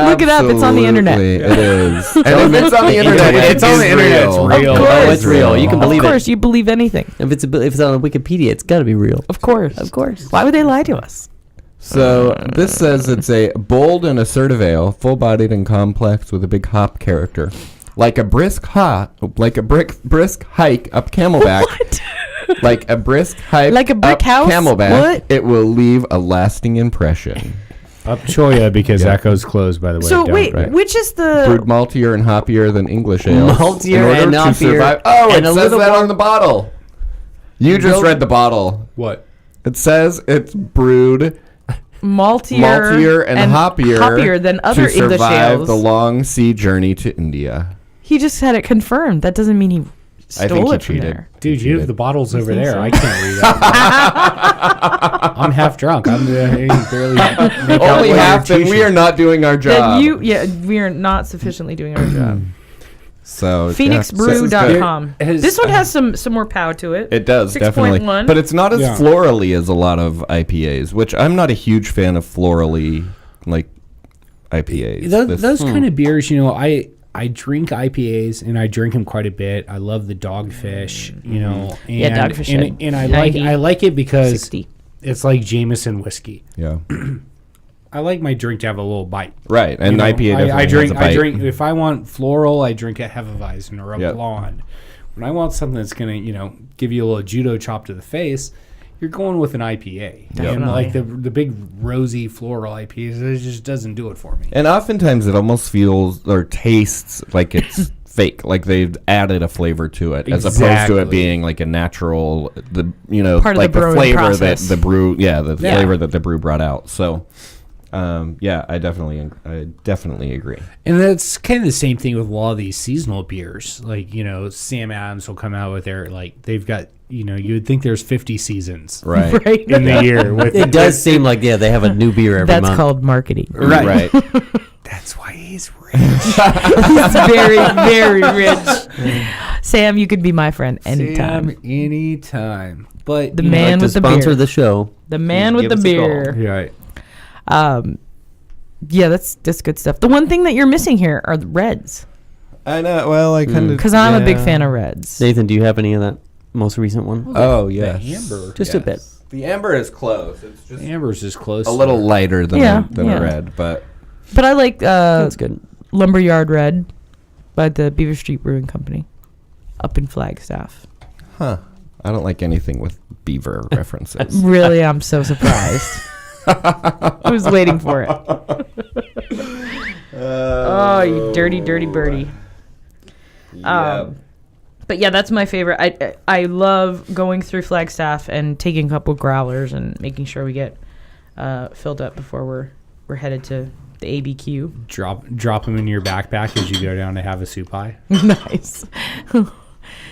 Speaker 3: Look it up, it's on the internet.
Speaker 2: Absolutely, It is. And if it's on the internet,
Speaker 4: It's on the internet, it's real.
Speaker 3: Of course.
Speaker 1: Oh, it's real. You can
Speaker 3: Of
Speaker 1: believe
Speaker 3: course,
Speaker 1: it.
Speaker 3: you believe anything.
Speaker 1: If it's on Wikipedia, it's got to be real.
Speaker 3: Of course.
Speaker 1: Of course.
Speaker 3: Why would they lie to us?
Speaker 2: So this says it's a bold and assertive ale, full-bodied and complex with a big hop character. Like a brisk hike up Camelback.
Speaker 3: What?
Speaker 2: Like a brisk hike
Speaker 3: Like a brick
Speaker 2: up
Speaker 3: house?
Speaker 2: Camelback.
Speaker 3: What?
Speaker 2: It will leave a lasting impression.
Speaker 4: Up Choya, because
Speaker 2: Yeah.
Speaker 4: Echo's closed, by the way.
Speaker 3: So
Speaker 4: Don't-
Speaker 3: wait,
Speaker 2: right.
Speaker 3: which is
Speaker 2: Brewed
Speaker 3: the
Speaker 2: maltier and hoppier than English ales.
Speaker 1: Maltier
Speaker 2: in order
Speaker 1: and
Speaker 2: to
Speaker 1: hoppier
Speaker 2: survive. Oh,
Speaker 1: and
Speaker 2: it
Speaker 1: a
Speaker 2: says
Speaker 1: little
Speaker 2: that
Speaker 1: more-
Speaker 2: on the bottle. You just
Speaker 1: Nope.
Speaker 2: read the bottle.
Speaker 4: What?
Speaker 2: It says it's brewed
Speaker 3: maltier
Speaker 2: and hoppier
Speaker 3: than other
Speaker 2: to
Speaker 3: English
Speaker 2: survive
Speaker 3: ales?
Speaker 2: the long sea journey to India.
Speaker 3: He just had it confirmed. That doesn't mean he
Speaker 2: I think
Speaker 3: stole
Speaker 2: he
Speaker 3: it from
Speaker 2: cheated.
Speaker 3: there.
Speaker 4: Dude, you have the bottles over
Speaker 3: think
Speaker 4: there.
Speaker 3: so?
Speaker 4: I can't read that. I'm half drunk. I'm barely make out
Speaker 2: Only
Speaker 4: what
Speaker 2: half,
Speaker 4: you're
Speaker 2: and we
Speaker 4: teaching.
Speaker 2: are not doing our job.
Speaker 3: We are not sufficiently doing our job.
Speaker 2: So
Speaker 3: PhoenixBrew.com.
Speaker 4: There- has-
Speaker 3: This one has some more pow to it.
Speaker 2: It does
Speaker 3: 6.1.
Speaker 2: definitely, but it's not as
Speaker 4: Yeah.
Speaker 2: florally as a lot of IPAs, which I'm not a huge fan of florally like IPAs.
Speaker 4: Those kind of beers, I drink IPAs and I drink them quite a bit. I love the Dogfish, And,
Speaker 3: Yeah, Dogfish
Speaker 4: and,
Speaker 3: Head.
Speaker 4: and I
Speaker 3: 90,
Speaker 4: like it because
Speaker 3: 60.
Speaker 4: it's like Jameson whiskey.
Speaker 2: Yeah,
Speaker 4: I like my drink to have a little bite.
Speaker 2: right. And
Speaker 4: You know,
Speaker 2: IPA definitely
Speaker 4: I drink.
Speaker 2: has a bite.
Speaker 4: I drink. If I want floral, I drink a Hefeweizen or a
Speaker 2: Yep.
Speaker 4: blonde. When I want something that's gonna, give you a little judo chop to the face, you're going with an IPA. And
Speaker 3: Definitely.
Speaker 4: like the big rosy floral IPAs, it just doesn't do it for me.
Speaker 2: And oftentimes it almost feels or tastes like it's fake, like they've added a flavor to it, as opposed to
Speaker 4: Exactly.
Speaker 2: it being like a natural,
Speaker 3: Part of
Speaker 2: like
Speaker 3: the
Speaker 2: the
Speaker 3: brewing
Speaker 2: flavor
Speaker 3: process.
Speaker 2: that the brew, the
Speaker 4: Yeah.
Speaker 2: flavor that the brew brought out. So, I definitely agree.
Speaker 4: And that's kind of the same thing with a lot of these seasonal beers. Like, Sam Adams will come out with they've got, you would think there's 50 seasons
Speaker 2: Right,
Speaker 3: Right.
Speaker 4: in the year. With
Speaker 1: It does seem like, they have a new beer every
Speaker 3: That's
Speaker 1: month.
Speaker 3: called marketing.
Speaker 4: Right.
Speaker 2: right.
Speaker 4: That's why he's rich.
Speaker 3: He's very, very rich. Sam, you could be my friend anytime.
Speaker 4: Sam, anytime. But
Speaker 3: The
Speaker 4: you know,
Speaker 3: man
Speaker 1: Like to
Speaker 3: with the
Speaker 1: sponsor
Speaker 3: beer.
Speaker 1: the show.
Speaker 3: The man with
Speaker 1: Give
Speaker 3: the
Speaker 1: us a call.
Speaker 3: beer.
Speaker 4: right.
Speaker 3: Yeah, that's good stuff. The one thing that you're missing here are the reds,
Speaker 2: I know. Well, I kind of
Speaker 3: because I'm a big fan of reds.
Speaker 1: Nathan, do you have any of that most recent one?
Speaker 2: Oh
Speaker 4: The
Speaker 2: yes,
Speaker 4: amber.
Speaker 1: Just a bit.
Speaker 2: The amber is close. It's just
Speaker 4: Amber's is close.
Speaker 2: a little lighter than
Speaker 3: Yeah,
Speaker 2: than
Speaker 3: yeah.
Speaker 2: a red, but
Speaker 3: But I like
Speaker 1: That's good.
Speaker 3: Lumberyard Red by the Beaver Street Brewing Company up in Flagstaff.
Speaker 2: I don't like anything with beaver references.
Speaker 3: Really, I'm so surprised. I was waiting for it. Oh, you dirty, dirty birdie. But yeah, that's my favorite. I love going through Flagstaff and taking a couple growlers and making sure we get filled up before we're headed to the ABQ.
Speaker 4: Drop them in your backpack as you go down to have a soup pie.
Speaker 3: Nice.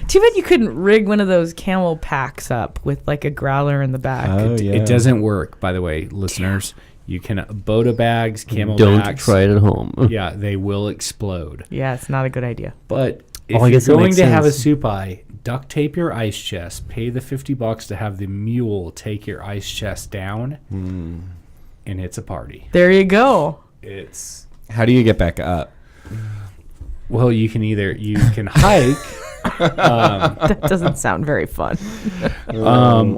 Speaker 3: Too bad you couldn't rig one of those camel packs up with like a growler in the back.
Speaker 2: Oh, yeah.
Speaker 4: It doesn't work, by the way, listeners. You can Boda bags, camel
Speaker 1: Don't
Speaker 4: bags.
Speaker 1: try it at home.
Speaker 4: Yeah, they will explode.
Speaker 3: Yeah, it's not a good idea.
Speaker 4: But if
Speaker 1: I
Speaker 4: you're
Speaker 1: guess that
Speaker 4: going
Speaker 1: makes
Speaker 4: to have a
Speaker 1: sense.
Speaker 4: soup pie, duct tape your ice chest. Pay the $50 to have the mule take your ice chest down, and it's a party.
Speaker 3: There you go.
Speaker 4: It's
Speaker 2: How do you get back up?
Speaker 4: well, you can hike,
Speaker 3: That doesn't sound very fun.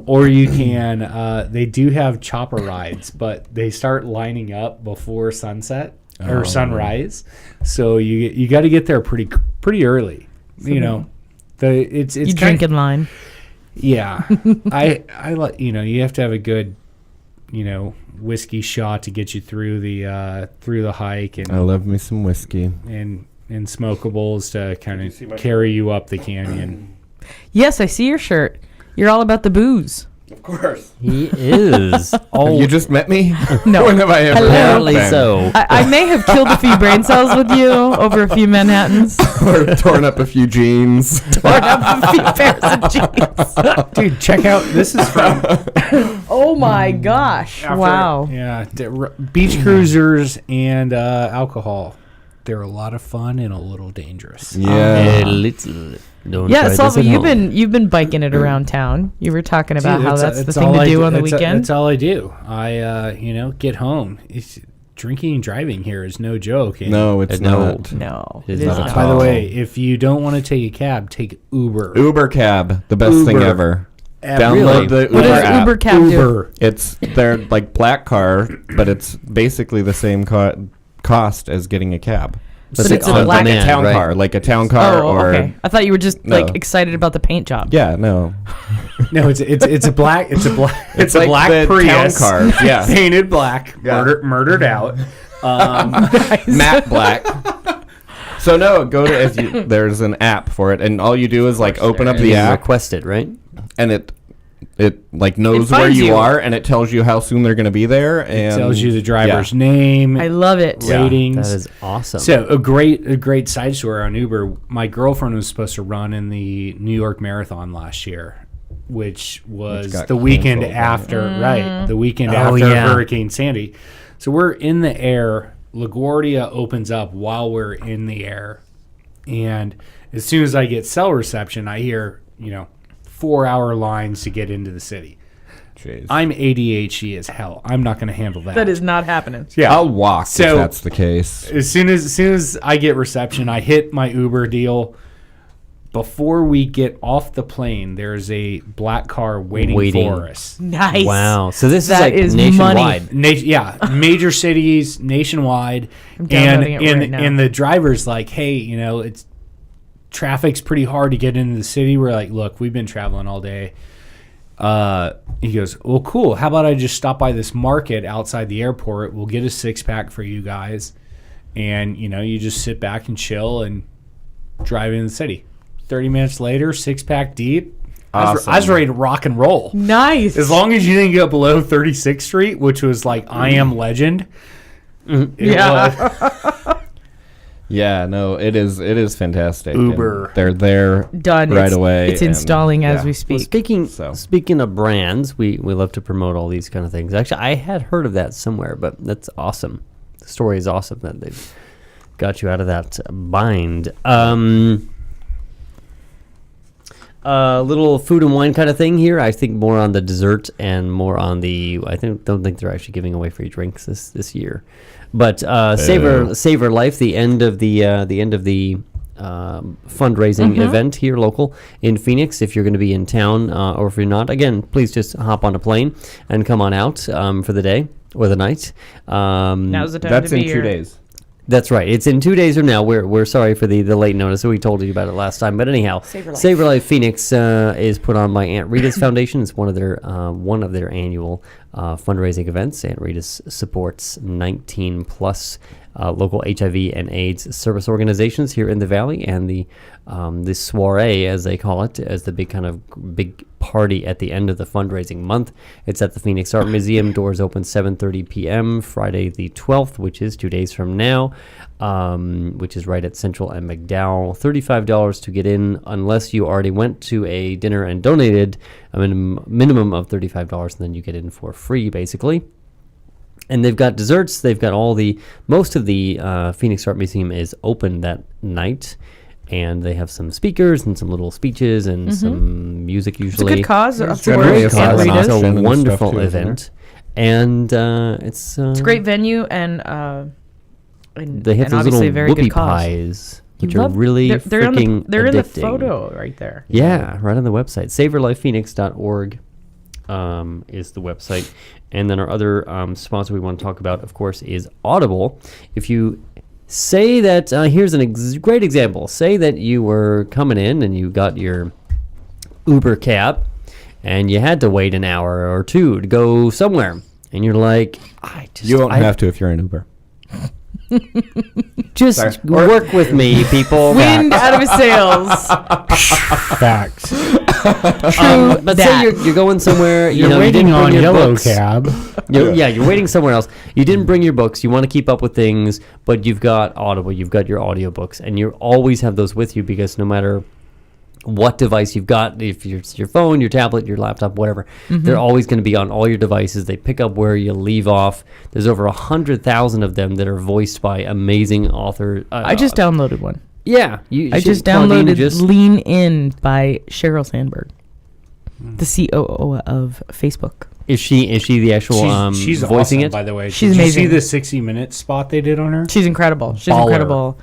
Speaker 4: or you can. They do have chopper rides, but they start lining up before sunset or sunrise, so you got to get there pretty early. You know, it's
Speaker 3: You
Speaker 4: kind
Speaker 3: drink in line.
Speaker 4: Yeah, I like you have to have a good whiskey shot to get you through the hike
Speaker 2: I love me some whiskey.
Speaker 4: and smokables to kind of carry you up the canyon.
Speaker 3: Yes, I see your shirt. You're all about the booze.
Speaker 2: Of course.
Speaker 1: He is.
Speaker 2: Oh, you just met me?
Speaker 3: No.
Speaker 2: When have I ever?
Speaker 1: Apparently
Speaker 2: been?
Speaker 1: so.
Speaker 3: I may have killed a few brain cells with you over a few Manhattans.
Speaker 2: Or torn up a few jeans.
Speaker 3: Torn up a few pairs of jeans.
Speaker 4: Dude, check out this is from
Speaker 3: Oh my gosh. Wow.
Speaker 4: Yeah, beach cruisers and alcohol. They're a lot of fun and a little dangerous.
Speaker 2: Yeah.
Speaker 1: A little. Don't
Speaker 3: Yeah,
Speaker 1: try this
Speaker 3: Slavo,
Speaker 1: at home.
Speaker 3: you've been biking it around town. You were talking about
Speaker 4: Dude,
Speaker 3: how
Speaker 4: it's-
Speaker 3: that's the
Speaker 4: it's
Speaker 3: thing
Speaker 4: all
Speaker 3: to
Speaker 4: I
Speaker 3: do on the
Speaker 4: it's-
Speaker 3: weekend.
Speaker 4: That's all I do. I get home. Drinking and driving here is no joke. And
Speaker 2: No, it's
Speaker 1: No.
Speaker 2: not.
Speaker 3: No,
Speaker 1: It is
Speaker 3: it is
Speaker 1: not.
Speaker 3: not.
Speaker 4: by the
Speaker 2: Oh.
Speaker 4: way, if you don't want to take a cab, take Uber.
Speaker 2: Uber cab, the best thing
Speaker 4: Uber.
Speaker 2: ever.
Speaker 1: Really?
Speaker 2: Download the Uber
Speaker 3: What does
Speaker 2: app.
Speaker 3: Uber cab do?
Speaker 4: Uber.
Speaker 2: It's their like black car, but it's basically the same cost as getting a cab.
Speaker 1: But
Speaker 3: it's a
Speaker 1: on
Speaker 3: black-
Speaker 1: demand,
Speaker 2: a town
Speaker 1: right?
Speaker 2: car, like a town car,
Speaker 3: Oh,
Speaker 2: or
Speaker 3: okay. I thought you were just
Speaker 2: No.
Speaker 3: like excited about the paint job.
Speaker 2: yeah, no,
Speaker 4: No, it's a black it's a
Speaker 2: It's
Speaker 4: a
Speaker 2: like
Speaker 4: black
Speaker 2: the
Speaker 4: Prius
Speaker 2: town car, yeah.
Speaker 4: painted black,
Speaker 2: Yeah.
Speaker 4: murdered out.
Speaker 2: matte black. So no, go to there's an app for it, and all you do is like open up
Speaker 1: And
Speaker 2: the
Speaker 1: you
Speaker 2: app,
Speaker 1: request it, right?
Speaker 2: and it like knows
Speaker 3: It
Speaker 2: where
Speaker 3: finds
Speaker 2: you
Speaker 3: you.
Speaker 2: are, and it tells you how soon they're going to be there, and
Speaker 4: Tells you the driver's name,
Speaker 3: I love it.
Speaker 2: Yeah.
Speaker 4: ratings.
Speaker 1: That is awesome.
Speaker 4: So a great side story on Uber. My girlfriend was supposed to run in the New York Marathon last year, which was
Speaker 2: got
Speaker 4: the weekend
Speaker 2: canceled,
Speaker 4: after, right? The weekend
Speaker 1: Oh,
Speaker 4: after
Speaker 1: yeah.
Speaker 4: Hurricane Sandy. So we're in the air. LaGuardia opens up while we're in the air, and as soon as I get cell reception, I hear 4-hour lines to get into the city.
Speaker 2: Jeez.
Speaker 4: I'm ADHD as hell. I'm not going to handle that.
Speaker 3: That is not happening.
Speaker 4: yeah.
Speaker 2: I'll walk
Speaker 4: So-
Speaker 2: if that's the case.
Speaker 4: As soon as I get reception, I hit my Uber deal. Before we get off the plane, there's a black car waiting. For us.
Speaker 3: Nice.
Speaker 1: wow. So this
Speaker 3: That
Speaker 1: is
Speaker 3: is
Speaker 1: like
Speaker 3: money.
Speaker 1: nationwide.
Speaker 4: Major cities nationwide,
Speaker 3: I'm
Speaker 4: and
Speaker 3: downloading it right now.
Speaker 4: and the driver's like, hey, it's traffic's pretty hard to get into the city. We're like, look, we've been traveling all day. He goes, well, cool. How about I just stop by this market outside the airport? We'll get a 6-pack for you guys, and you just sit back and chill and drive in the city. 30 minutes later, 6-pack deep. I was
Speaker 2: Awesome.
Speaker 4: ready to rock and roll.
Speaker 3: Nice.
Speaker 4: As long as you didn't get below 36th Street, which was like I Am Legend. It was-
Speaker 2: Yeah, no, it is fantastic.
Speaker 4: Uber.
Speaker 2: And they're there
Speaker 3: Done.
Speaker 2: right
Speaker 3: It's-
Speaker 2: away.
Speaker 3: It's
Speaker 2: and-
Speaker 3: installing as
Speaker 2: yeah.
Speaker 3: we
Speaker 1: Well,
Speaker 3: speak.
Speaker 2: So.
Speaker 1: speaking of brands, we love to promote all these kind of things. Actually, I had heard of that somewhere, but that's awesome. The story is awesome that they've got you out of that bind. Little food and wine kind of thing here. I think more on the dessert and more on the. Don't think they're actually giving away free drinks this year, but Savor Life, the end of the fundraising event here local in Phoenix. If you're going to be in town or if you're not, again, please just hop on a plane and come on out for the day or the night.
Speaker 3: Now's the time
Speaker 2: That's
Speaker 3: to be
Speaker 2: in 2
Speaker 3: here.
Speaker 2: days.
Speaker 1: That's right. It's in 2 days from now. We're sorry for the late notice. We told you about it last time, but anyhow,
Speaker 3: Savor Life.
Speaker 1: Phoenix is put on by Aunt Rita's Foundation. It's one of their annual fundraising events. Aunt Rita's supports 19 plus local HIV and AIDS service organizations here in the Valley, and the soiree, as they call it, as the big party at the end of the fundraising month. It's at the Phoenix Art Museum. Doors open 7:30 p.m. Friday the 12th, which is 2 days from now, which is right at Central and McDowell. $35 to get in, unless you already went to a dinner and donated a minimum of $35, and then you get in for free, basically. And they've got desserts. They've got most of the Phoenix Art Museum is open that night. And they have some speakers and some little speeches and some music usually.
Speaker 3: It's a good cause.
Speaker 2: It's a
Speaker 1: wonderful event. And it's a
Speaker 3: great venue, and
Speaker 1: they have those little whoopie pies, which are really freaking
Speaker 3: they're in the
Speaker 1: addicting.
Speaker 3: photo right there.
Speaker 1: Yeah, right on the website. SaveYourLifePhoenix.org is the website. And then our other sponsor we want to talk about, of course, is Audible. If you say that, here's a great example. Say that you were coming in and you got your Uber cab and you had to wait an hour or two to go somewhere. And you're like,
Speaker 2: you don't have to if you're an Uber.
Speaker 1: Just work with me, people.
Speaker 3: Wind out of his sails.
Speaker 4: Facts.
Speaker 1: But say you're going somewhere.
Speaker 4: You're waiting on Yellow Cab.
Speaker 1: You're waiting somewhere else. You didn't bring your books. You want to keep up with things, but you've got Audible. You've got your audiobooks, and you always have those with you because no matter what device you've got, if it's your phone, your tablet, your laptop, whatever, they're always going to be on all your devices. They pick up where you leave off. There's over 100,000 of them that are voiced by amazing authors.
Speaker 3: I just downloaded one.
Speaker 1: Yeah.
Speaker 3: I just downloaded Lean In by Sheryl Sandberg, the COO of Facebook.
Speaker 1: Is she the actual
Speaker 4: she's
Speaker 1: voicing
Speaker 4: awesome,
Speaker 1: it?
Speaker 4: by the way.
Speaker 3: She's
Speaker 4: Did
Speaker 3: amazing.
Speaker 4: you see the 60 Minutes spot they did on her?
Speaker 3: She's incredible. She's
Speaker 1: Baller.
Speaker 3: incredible.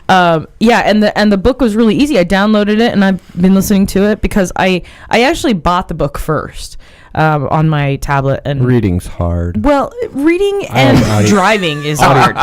Speaker 3: And the book was really easy. I downloaded it and I've been listening to it because I actually bought the book first on my tablet. And
Speaker 2: Reading's hard.
Speaker 3: well, reading and driving is hard,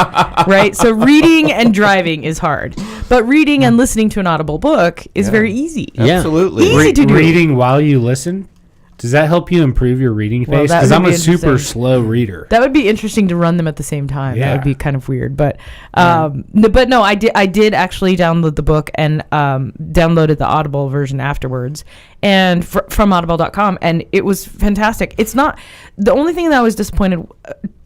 Speaker 3: right? So reading and driving is hard, but reading and listening to an Audible book is very easy.
Speaker 1: Yeah.
Speaker 2: Absolutely.
Speaker 3: Easy to do.
Speaker 4: Reading while you listen? Does that help you improve your reading
Speaker 3: Well,
Speaker 4: pace?
Speaker 3: that
Speaker 4: Because
Speaker 3: would
Speaker 4: I'm
Speaker 3: be
Speaker 4: a super
Speaker 3: interesting.
Speaker 4: slow reader.
Speaker 3: That would be interesting to run them at the same time. That
Speaker 4: Yeah.
Speaker 3: would be kind of weird. But no, I did actually download the book and downloaded the Audible version afterwards, and from audible.com, and it was fantastic. It's not the only thing that I was disappointed.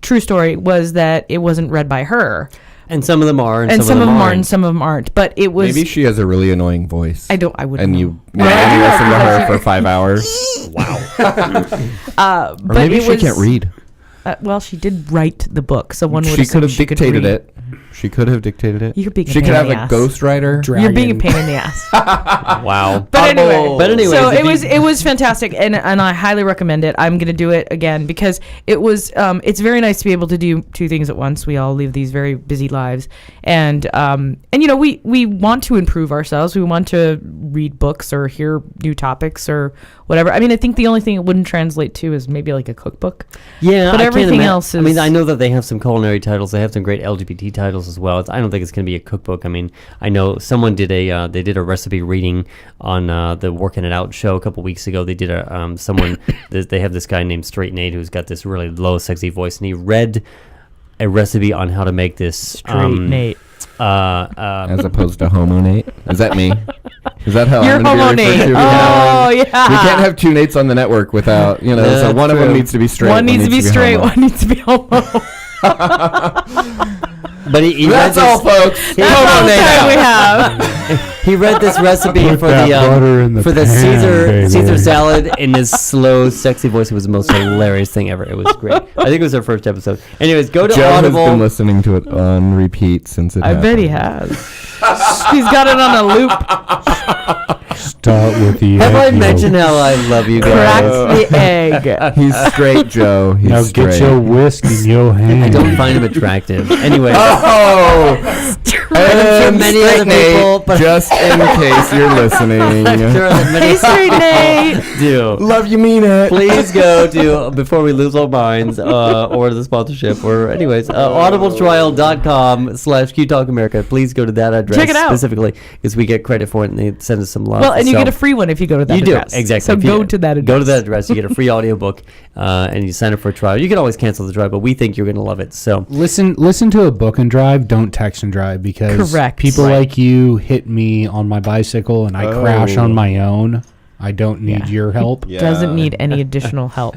Speaker 3: True story was that it wasn't read by her.
Speaker 1: And some of them are,
Speaker 3: And some of them are,
Speaker 1: aren't.
Speaker 3: and some of them aren't. But it was.
Speaker 2: Maybe she has a really annoying voice.
Speaker 3: I wouldn't.
Speaker 2: And
Speaker 3: know.
Speaker 2: you listen to her for 5 hours.
Speaker 3: But
Speaker 2: Or maybe
Speaker 3: it
Speaker 2: she
Speaker 3: was,
Speaker 2: can't read.
Speaker 3: Well, she did write the book, so one would
Speaker 2: She
Speaker 3: assume
Speaker 2: could have
Speaker 3: she could
Speaker 2: dictated
Speaker 3: read.
Speaker 2: it. She could have dictated it.
Speaker 3: You're being a
Speaker 2: She
Speaker 3: pain
Speaker 2: could
Speaker 3: in
Speaker 2: have
Speaker 3: the
Speaker 2: a
Speaker 3: ass.
Speaker 2: ghostwriter.
Speaker 3: You're being a pain in the ass.
Speaker 1: Wow.
Speaker 3: But anyway, so
Speaker 1: if
Speaker 3: it was fantastic, and I highly recommend it. I'm gonna do it again because it was it's very nice to be able to do two things at once. We all live these very busy lives, and we want to improve ourselves. We want to read books or hear new topics or whatever. I mean, I think the only thing it wouldn't translate to is maybe like a cookbook.
Speaker 1: Yeah,
Speaker 3: but
Speaker 1: I
Speaker 3: everything
Speaker 1: can't
Speaker 3: else
Speaker 1: I mean,
Speaker 3: is-
Speaker 1: I know that they have some culinary titles. They have some great LGBT titles as well. I don't think it's going to be a cookbook. I mean, I know someone did a recipe reading on the Working It Out show a couple weeks ago. They did they have this guy named Straight Nate who's got this really low, sexy voice, and he read a recipe on how to make this
Speaker 3: Straight Nate.
Speaker 2: As opposed to Homo Nate. Is that me? Is that how
Speaker 3: You're
Speaker 2: I'm going
Speaker 3: Homo
Speaker 2: to be referred
Speaker 3: Nate.
Speaker 2: to?
Speaker 3: Oh, yeah.
Speaker 2: We can't have two Nates on the network without, so
Speaker 1: That's
Speaker 2: one of them
Speaker 1: true.
Speaker 2: needs to be straight.
Speaker 3: One needs to be straight.
Speaker 2: homo.
Speaker 3: One needs to be homo.
Speaker 1: But he read
Speaker 2: That's
Speaker 1: this,
Speaker 2: all, folks.
Speaker 3: That's all the time we have.
Speaker 1: He read this recipe
Speaker 4: Put
Speaker 1: for
Speaker 4: that butter in
Speaker 1: the
Speaker 4: the pan,
Speaker 1: Caesar
Speaker 4: baby.
Speaker 1: salad in his slow, sexy voice. It was the most hilarious thing ever. It was great. I think it was our first episode. Anyways, go to
Speaker 2: Joe has been
Speaker 1: Audible.
Speaker 2: listening to it on repeat since it
Speaker 3: I bet he
Speaker 2: happened.
Speaker 3: has. He's got it on a loop.
Speaker 4: Start with the
Speaker 1: Have I
Speaker 4: egg yolk.
Speaker 1: mentioned how I love you
Speaker 3: Crack
Speaker 1: guys?
Speaker 3: the egg.
Speaker 2: He's straight, Joe. He's
Speaker 4: Now
Speaker 2: straight.
Speaker 4: get your whisk in your hand.
Speaker 1: I don't find him attractive. Anyway,
Speaker 2: Oh!
Speaker 1: I'm sure
Speaker 2: And
Speaker 1: many
Speaker 2: straight
Speaker 1: other
Speaker 2: Nate.
Speaker 1: people audible, but
Speaker 2: Just in case you're listening.
Speaker 1: I'm sure that many
Speaker 3: Hey, sweet Nate.
Speaker 1: do.
Speaker 2: Love you, mean it.
Speaker 1: Please go to before we lose our minds, or the sponsorship, or anyways, audibletrial.com/QTalkAmerica. Please go to that address
Speaker 3: Check it out.
Speaker 1: specifically because we get credit for it and they send us some love.
Speaker 3: Well, and you
Speaker 1: So-
Speaker 3: get a free one if you go to that
Speaker 1: You do
Speaker 3: address.
Speaker 1: exactly.
Speaker 3: So
Speaker 1: If you
Speaker 3: go to that address.
Speaker 1: Go to that address. You get a free audiobook, and you sign up for a trial. You can always cancel the trial, but we think you're going to love it. So
Speaker 4: Listen to a book and drive. Don't text and drive because
Speaker 3: Correct.
Speaker 4: people
Speaker 3: Right.
Speaker 4: like you hit me on my bicycle and I crash
Speaker 2: Oh.
Speaker 4: on my own. I don't need
Speaker 3: Yeah.
Speaker 4: your help.
Speaker 2: Yeah.
Speaker 3: Doesn't need any additional help.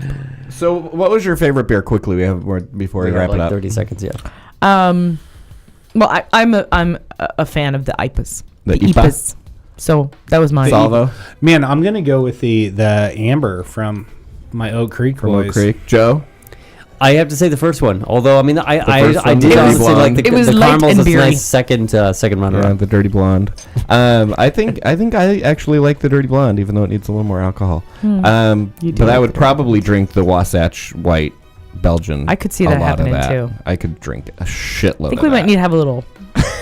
Speaker 2: So, what was your favorite beer? Quickly, we have more before we
Speaker 1: we
Speaker 2: wrap
Speaker 1: got
Speaker 2: it
Speaker 1: like
Speaker 2: up.
Speaker 1: 30 seconds. Yeah.
Speaker 3: Well, I'm a fan of the IPAs.
Speaker 2: The IPA?
Speaker 3: So that was mine.
Speaker 2: Salvo,
Speaker 4: Man, I'm gonna go with the amber from my Oak Creek
Speaker 2: Willow
Speaker 4: boys.
Speaker 2: Creek, Joe.
Speaker 1: I have to say the first one. Although I mean, I
Speaker 2: first one,
Speaker 1: did
Speaker 2: the
Speaker 1: honestly
Speaker 2: blonde.
Speaker 1: like the
Speaker 3: It was
Speaker 1: the
Speaker 3: light
Speaker 1: caramels.
Speaker 3: and
Speaker 1: It's a
Speaker 3: beery.
Speaker 1: nice second runner
Speaker 2: Yeah,
Speaker 1: up.
Speaker 2: the dirty blonde. I think I actually like the dirty blonde, even though it needs a little more alcohol.
Speaker 3: You do
Speaker 2: But I
Speaker 3: like
Speaker 2: would
Speaker 3: the
Speaker 2: probably drink the Wasatch White Belgian.
Speaker 3: I could see
Speaker 2: a
Speaker 3: that
Speaker 2: lot of
Speaker 3: happening,
Speaker 2: that.
Speaker 3: too.
Speaker 2: I could drink a shitload.
Speaker 3: I think
Speaker 2: of
Speaker 3: we might
Speaker 2: that.
Speaker 3: need to have a little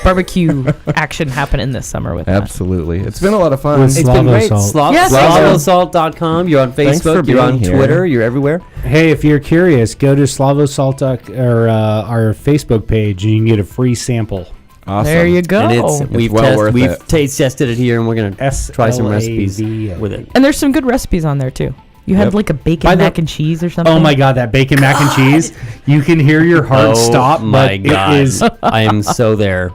Speaker 3: barbecue action happening this summer with that.
Speaker 2: Absolutely, it's been a lot of fun.
Speaker 4: With
Speaker 1: It's
Speaker 4: Slavo
Speaker 1: been great.
Speaker 4: salt.
Speaker 3: Yes.
Speaker 1: SlavoSalt.com. You're on
Speaker 2: Thanks for
Speaker 1: Facebook. You're on
Speaker 2: being here.
Speaker 1: Twitter. You're everywhere.
Speaker 4: Hey, if you're curious, go to Slavo Salt or our Facebook page and you can get a free sample.
Speaker 2: Awesome.
Speaker 3: There you go.
Speaker 1: And it's
Speaker 2: It's well worth
Speaker 1: we've
Speaker 2: it.
Speaker 1: taste tested it here, and we're gonna try some recipes
Speaker 4: SLAVO.
Speaker 1: with it.
Speaker 3: And there's some good recipes on there too. You had
Speaker 2: Yep.
Speaker 3: like a bacon
Speaker 1: By the-
Speaker 3: mac and cheese or something.
Speaker 4: Oh my God, that bacon mac and cheese! You can hear your heart stop,
Speaker 1: my
Speaker 4: but
Speaker 1: God.
Speaker 4: it is
Speaker 1: I am so there.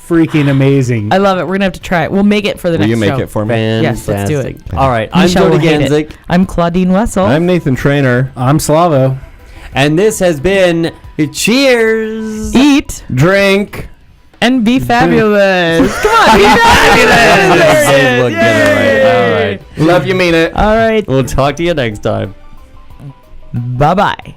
Speaker 4: freaking amazing.
Speaker 3: I love it. We're gonna have to try it. We'll make it for the
Speaker 2: Will
Speaker 3: next
Speaker 2: you make
Speaker 3: show.
Speaker 2: it for me?
Speaker 1: Fantastic.
Speaker 3: Yes, let's do it.
Speaker 1: All right,
Speaker 3: You
Speaker 1: I'm
Speaker 3: shall
Speaker 1: Jody
Speaker 3: hate it.
Speaker 1: Ganzik,
Speaker 3: I'm Claudine Wessel.
Speaker 2: I'm Nathan Trainer.
Speaker 4: I'm Slavo.
Speaker 1: and this has been Cheers.
Speaker 3: Eat
Speaker 2: Drink.
Speaker 3: and be fabulous. Come on, be fabulous. There it is. Yay.
Speaker 1: All right.
Speaker 2: Love you, mean it.
Speaker 3: All right.
Speaker 1: We'll talk to you next time.
Speaker 3: Bye bye.